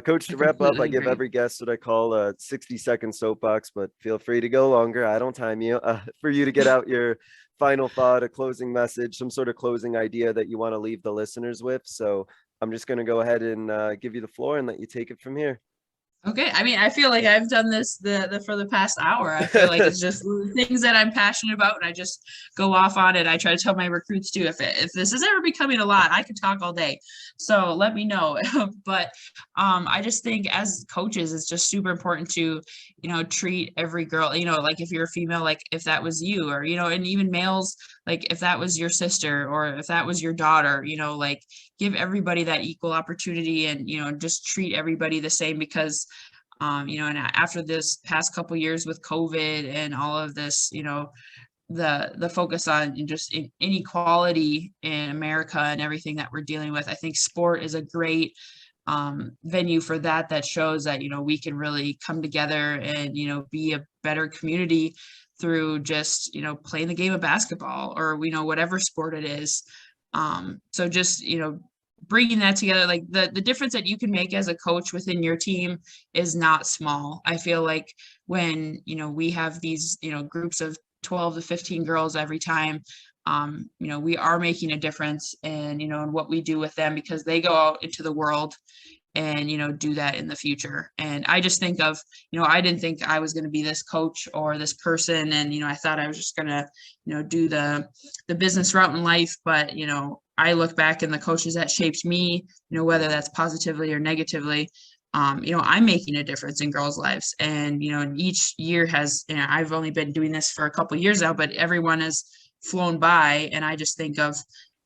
Coach, to wrap up, I give every guest what I call a 60-second soapbox, but feel free to go longer. I don't time you. For you to get out your final thought, a closing message, some sort of closing idea that you want to leave the listeners with. So I'm just going to go ahead and give you the floor and let you take it from here. Okay. I mean, I feel like I've done this for the past hour. I feel like it's just things that I'm passionate about and I just go off on it. I try to tell my recruits too, if this is ever becoming a lot, I could talk all day. So let me know. But I just think as coaches, it's just super important to, treat every girl, like if you're a female, like if that was you or, and even males, like if that was your sister or if that was your daughter, like give everybody that equal opportunity and, just treat everybody the same because, and after this past couple years with COVID and all of this, the focus on just inequality in America and everything that we're dealing with, I think sport is a great venue for that shows that, we can really come together and, be a better community through just, playing the game of basketball or, whatever sport it is. So just, bringing that together, like the difference that you can make as a coach within your team is not small. I feel like when, we have these, groups of 12 to 15 girls every time, we are making a difference in, in what we do with them because they go out into the world and, do that in the future. And I just think of, I didn't think I was going to be this coach or this person. And, I thought I was just going to, do the business route in life. But, I look back and the coaches that shaped me, whether that's positively or negatively, I'm making a difference in girls' lives. And, and each year has, I've only been doing this for a couple of years now, but everyone has flown by. And I just think of,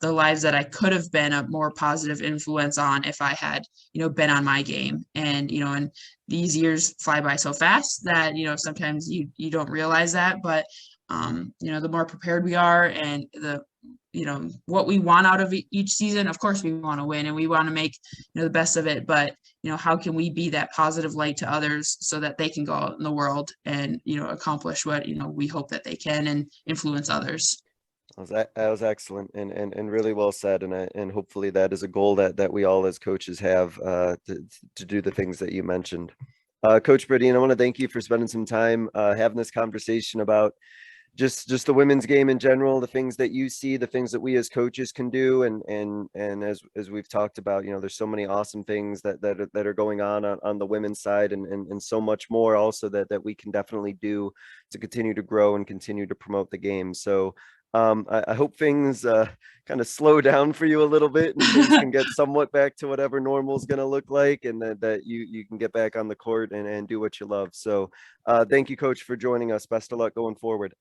the lives that I could have been a more positive influence on if I had, been on my game. And, and these years fly by so fast that, sometimes you don't realize that, but, the more prepared we are and what we want out of each season, of course we want to win and we want to make, the best of it, but, how can we be that positive light to others so that they can go out in the world and, accomplish what, we hope that they can and influence others. That was excellent and really well said. And hopefully that is a goal that we all as coaches have to do the things that you mentioned. Coach Brodeen, I want to thank you for spending some time having this conversation about just the women's game in general, the things that you see, the things that we as coaches can do. And as we've talked about, there's so many awesome things that are going on the women's side and so much more also that we can definitely do to continue to grow and continue to promote the game. So I hope things kind of slow down for you a little bit and things can get somewhat back to whatever normal is going to look like, and that you can get back on the court and do what you love. So thank you, Coach, for joining us. Best of luck going forward.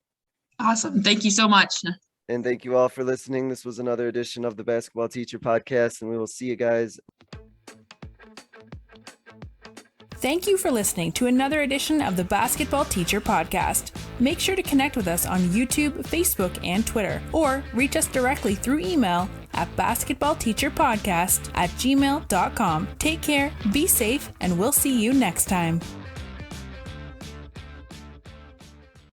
Awesome. Thank you so much. And thank you all for listening. This was another edition of the Basketball Teacher Podcast, and we will see you guys. Thank you for listening to another edition of the Basketball Teacher Podcast. Make sure to connect with us on YouTube, Facebook, and Twitter, or reach us directly through email at basketballteacherpodcast@gmail.com. Take care, be safe, and we'll see you next time.